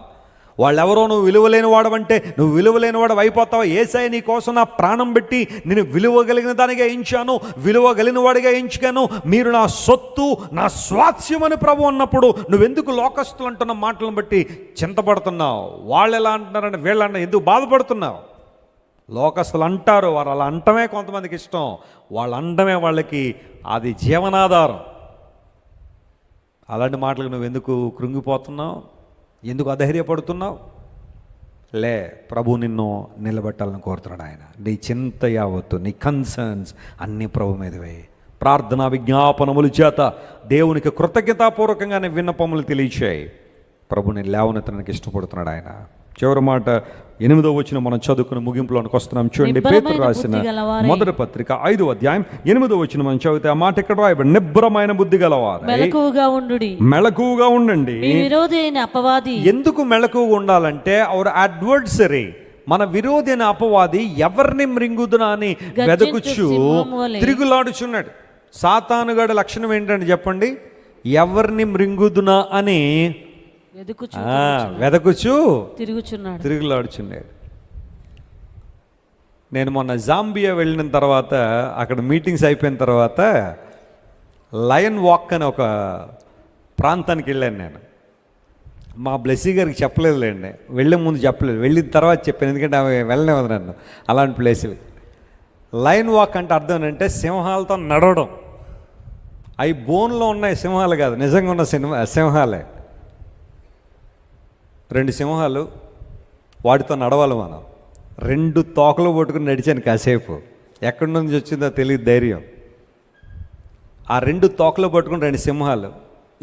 వాళ్ళెవరో నువ్వు విలువలేని వాడవంటే నువ్వు విలువలేని వాడు అయిపోతావా? యేసయ్య నీ కోసం నా ప్రాణం పెట్టి నేను విలువగలిగిన దానిగా ఎంచాను, విలువగలిగిన వాడిగా ఎంచుకాను, మీరు నా సొత్తు, నా స్వాస్థ్యం అని ప్రభు అన్నప్పుడు నువ్వెందుకు లోకస్తులు అంటున్న మాటలను బట్టి చింతపడుతున్నావు? వాళ్ళు ఎలా అంటున్నారని వీళ్ళంటే ఎందుకు బాధపడుతున్నావు? లోకస్తులు అంటారు, వారు అలా అంటమే కొంతమందికి ఇష్టం, వాళ్ళు అంటమే వాళ్ళకి అది జీవనాధారం. అలాంటి మాటలకు నువ్వు ఎందుకు కృంగిపోతున్నావు? ఎందుకు అధైర్యపడుతున్నావు? లే, ప్రభు నిన్ను నిలబెట్టాలని కోరుతున్నాడు ఆయన. నీ చింత యావత్తు, నీ కన్సర్న్స్ అన్నీ ప్రభు మీదవే. ప్రార్థనా విజ్ఞాపనముల చేత దేవునికి కృతజ్ఞతాపూర్వకంగానే విన్నపములు తెలియచేయి. ప్రభుని లేవనెత్తడానికి ఇష్టపడుతున్నాడు ఆయన. చివరి మాట 8వ వచనం మనం చదువుకుని ముగింపులోనికి వస్తున్నాం. చూడండి, పేతురు రాసిన మొదటి పత్రిక 5వ అధ్యాయం 8వ వచనం మనం చదివితే ఆ మాట ఇక్కడ రాయబడి, నిబ్బరమైన బుద్ధి గలవారు మెలకువగా ఉండండి. అపవాది ఎందుకు మెలకువగా ఉండాలంటే, అవర్ అడ్వర్సరీ, మన విరోధి అయిన అపవాది ఎవరిని మృంగుదునా అని వెదకుచు తిరుగులాడుచున్నాడు. సాతానుగాడి లక్షణం ఏంటంటే చెప్పండి? ఎవరిని మృంగుదునా అని వెదకుచు తిరుగులాడుచున్నాడు. నేను మొన్న జాంబియా వెళ్ళిన తర్వాత, అక్కడ మీటింగ్స్ అయిపోయిన తర్వాత లయన్ వాక్ అని ఒక ప్రాంతానికి వెళ్ళాను నేను. మా బ్లెస్సీ గారికి చెప్పలేదులేండి, వెళ్ళే ముందు చెప్పలేదు, వెళ్ళిన తర్వాత చెప్పాను, ఎందుకంటే ఆమె వెళ్ళనివ్వదు నన్ను అలాంటి ప్లేస్. లయన్ వాక్ అంటే అర్థం ఏంటంటే సింహాలతో నడవడం. అవి బోన్లో ఉన్నాయి సింహాలు కాదు, నిజంగా ఉన్న సింహాలే. 2 సింహాలు, వాటితో నడవాలి మనం. 2 తోకలు పట్టుకుని నడిచాను కాసేపు. ఎక్కడి నుంచి వచ్చిందో తెలియదు ధైర్యం. ఆ 2 తోకలు పట్టుకుని 2 సింహాలు.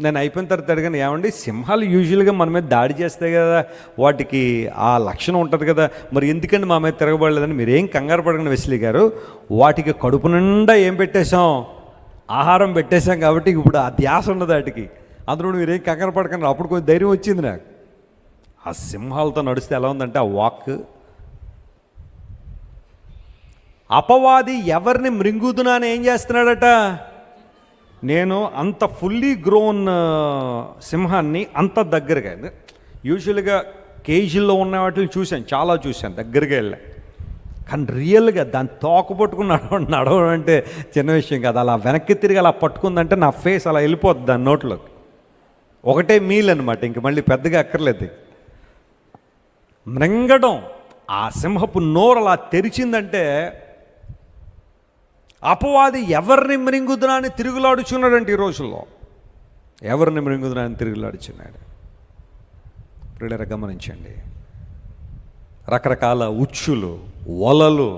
నేను అయిపోయిన తర్వాత అడిగాను, ఏమండి సింహాలు యూజువల్గా మన మీద దాడి చేస్తాయి కదా, వాటికి ఆ లక్షణం ఉంటుంది కదా, మరి ఎందుకండి మా మీద తిరగబడలేదని. మీరేం కంగారు పడకండి వెస్లీ గారు, వాటికి కడుపు నిండా ఏం పెట్టేశాం? ఆహారం పెట్టేశాం. కాబట్టి ఇప్పుడు ఆ ధ్యాస ఉండదు వాటికి. అందులో మీరేం కంగారు పడకండి. అప్పుడు కొంచెం ధైర్యం వచ్చింది నాకు. ఆ సింహాలతో నడిస్తే ఎలా ఉందంటే ఆ వాక్. అపవాది ఎవరిని మృంగుదునా అని ఏం చేస్తున్నాడట? నేను అంత ఫుల్లీ గ్రోన్ సింహాన్ని అంత దగ్గరగా, యూజువల్గా కేజీల్లో ఉన్న వాటిని చూశాను, చాలా చూశాను, దగ్గరగా వెళ్ళా. కానీ రియల్గా దాన్ని తోక పట్టుకుని నడవడం అంటే చిన్న విషయం కాదు. అలా వెనక్కి తిరిగి అలా పట్టుకుందంటే నా ఫేస్ అలా వెళ్ళిపోద్ది దాని నోట్లోకి. ఒకటే మీల్ అనమాట, ఇంక మళ్ళీ పెద్దగా అక్కర్లేదు. మృంగడం, ఆ సింహపు నోరు అలా తెరిచిందంటే అపవాది ఎవరిని మృంగుదునా అని తిరుగులాడుచున్నాడంటే ఈ రోజుల్లో. ఎవరిని మృంగుదునా అని తిరుగులాడుచున్నాడు. ప్రియులారా గమనించండి, రకరకాల ఉచ్చులు, వలలు,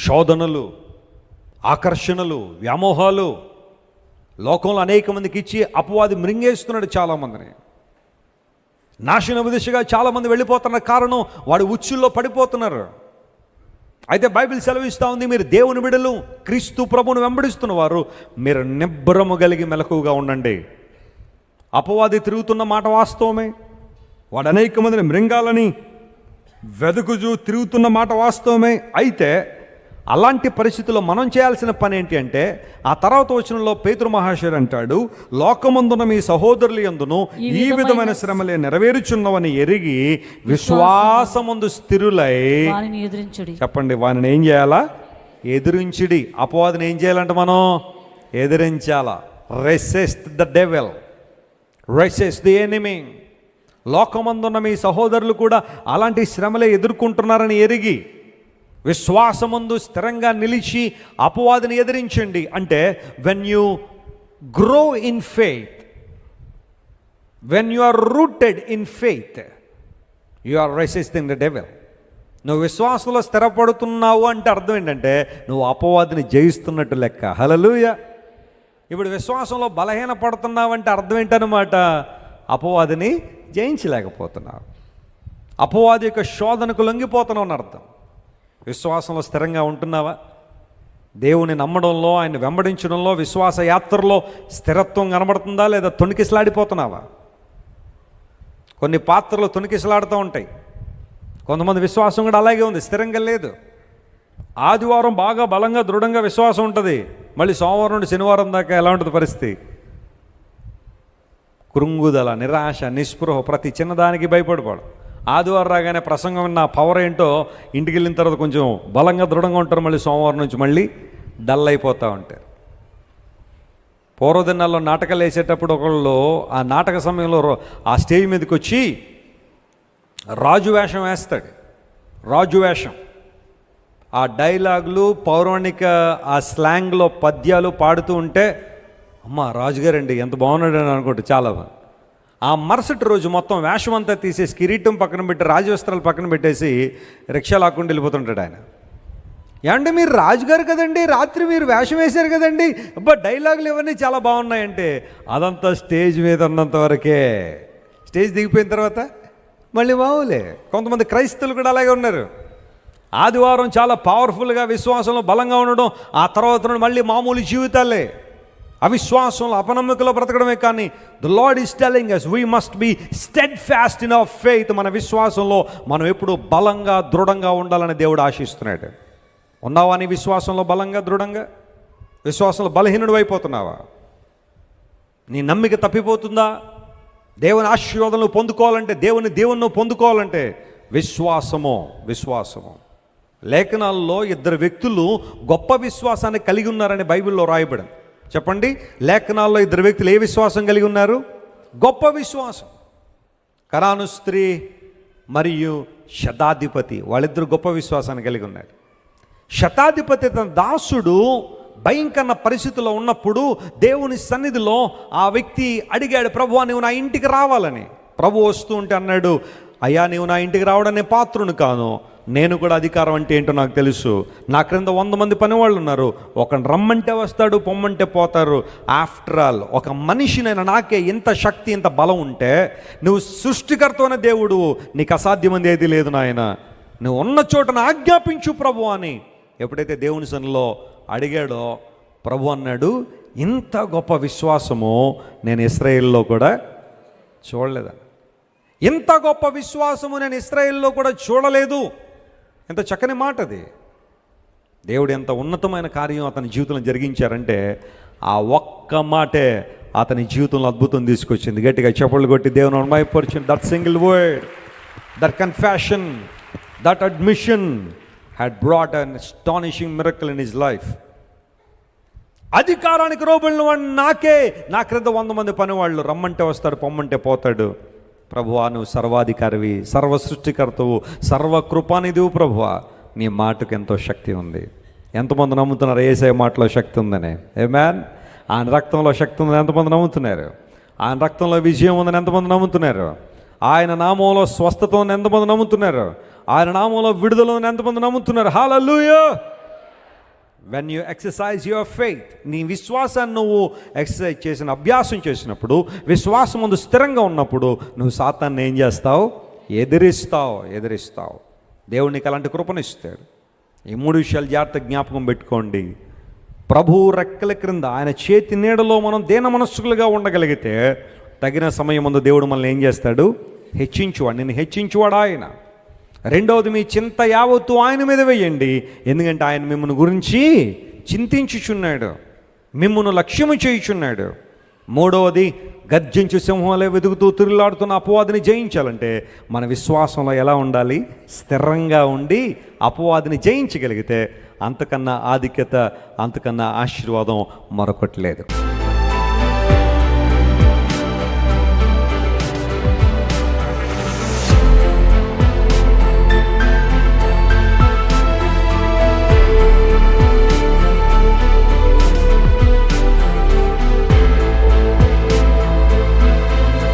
శోధనలు, ఆకర్షణలు, వ్యామోహాలు లోకంలో అనేక మందికి ఇచ్చి అపవాది మృంగేస్తున్నాడు చాలామందిని. నాశనపు దిశగా చాలామంది వెళ్ళిపోతున్న కారణం వాడి ఉచ్చుల్లో పడిపోతున్నారు. అయితే బైబిల్ సెలవిస్తూ ఉంది, మీరు దేవుని బిడ్డలు, క్రీస్తు ప్రభువును వెంబడిస్తున్న వారు మీరు నిబ్బరము కలిగి మెలకువగా ఉండండి. అపవాది తిరుగుతున్న మాట వాస్తవమే. వాడు అనేక మందిని మృంగాలని వెదుకుజు తిరుగుతున్న మాట వాస్తవమే. అయితే అలాంటి పరిస్థితుల్లో మనం చేయాల్సిన పని ఏంటి అంటే, ఆ తర్వాత వచనంలో పేతురు మహాశయుడు అంటాడు, లోకమందున మీ సహోదరులు యందును ఈ విధమైన శ్రమలే నెరవేరుచున్నవని ఎరిగి విశ్వాసమందు స్థిరులై చెప్పండి, వానిని ఏం చేయాలా? ఎదిరించుడి. అపవాదిని ఏం చేయాలంటే మనం ఎదిరించాలా. Resist the devil, resist the enemy. లోకమందున్న మీ సహోదరులు కూడా అలాంటి శ్రమలే ఎదుర్కొంటున్నారని ఎరిగి విశ్వాసమందు స్థిరంగా నిలిచి అపవాదిని ఎదిరించండి. అంటే when you grow in faith, when you are rooted in faith, you are resisting the devil. నువ్వు విశ్వాసంలో స్థిరపడుతున్నావు అంటే అర్థం ఏంటంటే నువ్వు అపవాదిని జయిస్తున్నట్టు లెక్క. హల్లెలూయా. ఇప్పుడు విశ్వాసంలో బలహీన పడుతున్నావు అంటే అర్థం ఏంటన్నమాట? అపవాదిని జయించలేకపోతున్నావు, అపవాది యొక్క శోధనకు లొంగిపోతున్నావు అని అర్థం. విశ్వాసంలో స్థిరంగా ఉంటున్నావా? దేవుని నమ్మడంలో, ఆయన వెంబడించడంలో, విశ్వాస యాత్రలో స్థిరత్వం కనబడుతుందా లేదా తొణికిసలాడిపోతున్నావా? కొన్ని పాత్రలు తొణికిసలాడుతూ ఉంటాయి. కొంతమంది విశ్వాసం కూడా అలాగే ఉంది, స్థిరంగా లేదు. ఆదివారం బాగా బలంగా దృఢంగా విశ్వాసం ఉంటుంది, మళ్ళీ సోమవారం నుండి శనివారం దాకా ఎలా ఉంటుంది పరిస్థితి? కృంగుదల, నిరాశ, నిస్పృహ, ప్రతి చిన్నదానికి భయపడిపోవడం. ఆదివారం రాగానే ప్రసంగం నా పవర్ ఏంటో ఇంటికి వెళ్ళిన తర్వాత కొంచెం బలంగా దృఢంగా ఉంటారు, మళ్ళీ సోమవారం నుంచి మళ్ళీ డల్ అయిపోతూ ఉంటారు. పూర్వదినాల్లో నాటకాలు వేసేటప్పుడు ఒకళ్ళు ఆ నాటక సమయంలో ఆ స్టేజ్ మీదకి వచ్చి రాజు వేషం వేస్తాడు. రాజు వేషం, ఆ డైలాగులు, పౌరాణిక ఆ స్లాంగ్లో పద్యాలు పాడుతూ ఉంటే, అమ్మ రాజుగారండి ఎంత బాగున్నాడు అని అనుకుంటే చాలా. ఆ మరుసటి రోజు మొత్తం వేషం అంతా తీసేసి కిరీటం పక్కన పెట్టి రాజవస్త్రాలు పక్కన పెట్టేసి రిక్షా లాక్కుండా వెళ్ళిపోతుంటాడు ఆయన. ఏమంటే మీరు రాజుగారు కదండి, రాత్రి మీరు వేషం వేశారు కదండి, అబ్బా డైలాగులు ఇవన్నీ చాలా బాగున్నాయంటే అదంతా స్టేజ్ మీద ఉన్నంత వరకే. స్టేజ్ దిగిపోయిన తర్వాత మళ్ళీ మామూలే. కొంతమంది క్రైస్తవులు కూడా అలాగే ఉన్నారు. ఆదివారం చాలా పవర్ఫుల్గా విశ్వాసంలో బలంగా ఉండడం, ఆ తర్వాత మళ్ళీ మామూలు జీవితాలే. అవిశ్వాసంలో, అపనమ్మకంలో బ్రతకడమే. కానీ the lord is telling us we must be steadfast in our faith. మన విశ్వాసంలో మనం ఎప్పుడు బలంగా దృఢంగా ఉండాలని దేవుడు ఆశిస్తున్నాడు. ఉన్నావా నీ విశ్వాసంలో బలంగా దృఢంగా? విశ్వాసంలో బలహీనుడు అయిపోతున్నావా? నీ నమ్మిక తప్పిపోతుందా? దేవుని ఆశీర్వాదాలను పొందుకోవాలంటే, దేవుని పొందుకోవాలంటే విశ్వాసము. లేఖనాల్లో ఇద్దరు వ్యక్తులు గొప్ప విశ్వాసాన్ని కలిగి ఉన్నారని బైబిల్లో రాయబడింది. చెప్పండి, లేఖనాల్లో ఇద్దరు వ్యక్తులు ఏ విశ్వాసం కలిగి ఉన్నారు? గొప్ప విశ్వాసం. కనాను స్త్రీ మరియు శతాధిపతి, వాళ్ళిద్దరు గొప్ప విశ్వాసాన్ని కలిగి ఉన్నారు. శతాధిపతి తన దాసుడు భయంకర పరిస్థితుల్లో ఉన్నప్పుడు దేవుని సన్నిధిలో ఆ వ్యక్తి అడిగాడు, ప్రభువా నువ్వు నా ఇంటికి రావాలని. ప్రభు వస్తూ ఉంటే అన్నాడు, అయ్యా నీవు నా ఇంటికి రావడం నేను పాత్రుని కాను, నేను కూడా అధికారం అంటే ఏంటో నాకు తెలుసు. నా క్రింద 100 మంది పనివాళ్ళు ఉన్నారు, ఒకని రమ్మంటే వస్తాడు, పొమ్మంటే పోతారు. ఆఫ్టర్ ఆల్ ఒక మనిషినైనా నాకే ఇంత శక్తి, ఇంత బలం ఉంటే, నువ్వు సృష్టికర్తమైన దేవుడు, నీకు అసాధ్యమైంది ఏది లేదు నాయన, నువ్వు ఉన్న చోటను ఆజ్ఞాపించు ప్రభు అని ఎప్పుడైతే దేవుని సన్నిధిలో అడిగాడో, ప్రభు అన్నాడు, ఇంత గొప్ప విశ్వాసము నేను ఇశ్రాయేల్లో కూడా చూడలేదని. ఇంత గొప్ప విశ్వాసము నేను ఇశ్రాయేల్లో కూడా చూడలేదు. ఎంత చక్కని మాట అది. దేవుడు ఎంత ఉన్నతమైన కార్యం అతని జీవితంలో జరిగించారంటే ఆ ఒక్క మాటే అతని జీవితంలో అద్భుతం తీసుకొచ్చింది. గట్టిగా చప్పట్లు కొట్టి దేవుని మహిమపరచండి. That single word, that confession, that admission had brought an astonishing miracle in his life. అధికారానికి రోబులిన వాడు నాకే, నా క్రింద 100 మంది పనివాళ్ళు, రమ్మంటే వస్తాడు, పొమ్మంటే పోతాడు. ప్రభువా, నువ్వు సర్వాధికారివి, సర్వ సృష్టికర్తవు, సర్వకృపానిధివు. ప్రభువా, నీ మాటకు ఎంతో శక్తి ఉంది. ఎంతమంది నమ్ముతున్నారు యేసయ్య మాటలో శక్తి ఉందని? ఆమేన్. ఆయన రక్తంలో శక్తి ఉందని ఎంతమంది నమ్ముతున్నారు? ఆయన రక్తంలో విజయం ఉందని ఎంతమంది నమ్ముతున్నారు? ఆయన నామంలో స్వస్థత ఉందని ఎంతమంది నమ్ముతున్నారు? ఆయన నామంలో విడుదల ఉందని ఎంతమంది నమ్ముతున్నారు? Hallelujah. When you exercise your faith, నీ విశ్వాసాన్ని నువ్వు ఎక్సర్సైజ్ చేసిన, అభ్యాసం చేసినప్పుడు, విశ్వాసం ముందు స్థిరంగా ఉన్నప్పుడు నువ్వు సాతాన్ని ఏం చేస్తావు? ఎదిరిస్తావు. దేవుడు నీకు అలాంటి కృపనిస్తాడు. ఈ 3 విషయాలు జాగ్రత్త జ్ఞాపకం పెట్టుకోండి. ప్రభువు రెక్కల క్రింద ఆయన చేతి నీడలో మనం దీన మనస్సులుగా ఉండగలిగితే తగిన సమయం ముందు దేవుడు మనల్ని ఏం చేస్తాడు? హెచ్చించువాడు. నిన్ను హెచ్చించువాడు ఆయన. రెండవది, మీ చింత యావత్తు ఆయన మీద వేయండి, ఎందుకంటే ఆయన మిమ్మల్ని గురించి చింతించుచున్నాడు, మిమ్మల్ని లక్ష్యము చేయుచున్నాడు. మూడవది, గర్జించు సింహంలో వెతుకుతూ తిరుగులాడుతున్న అపవాదిని జయించాలంటే మన విశ్వాసంలో ఎలా ఉండాలి? స్థిరంగా ఉండి అపవాదిని జయించగలిగితే అంతకన్నా ఆధిక్యత, అంతకన్నా ఆశీర్వాదం మరొకటి లేదు.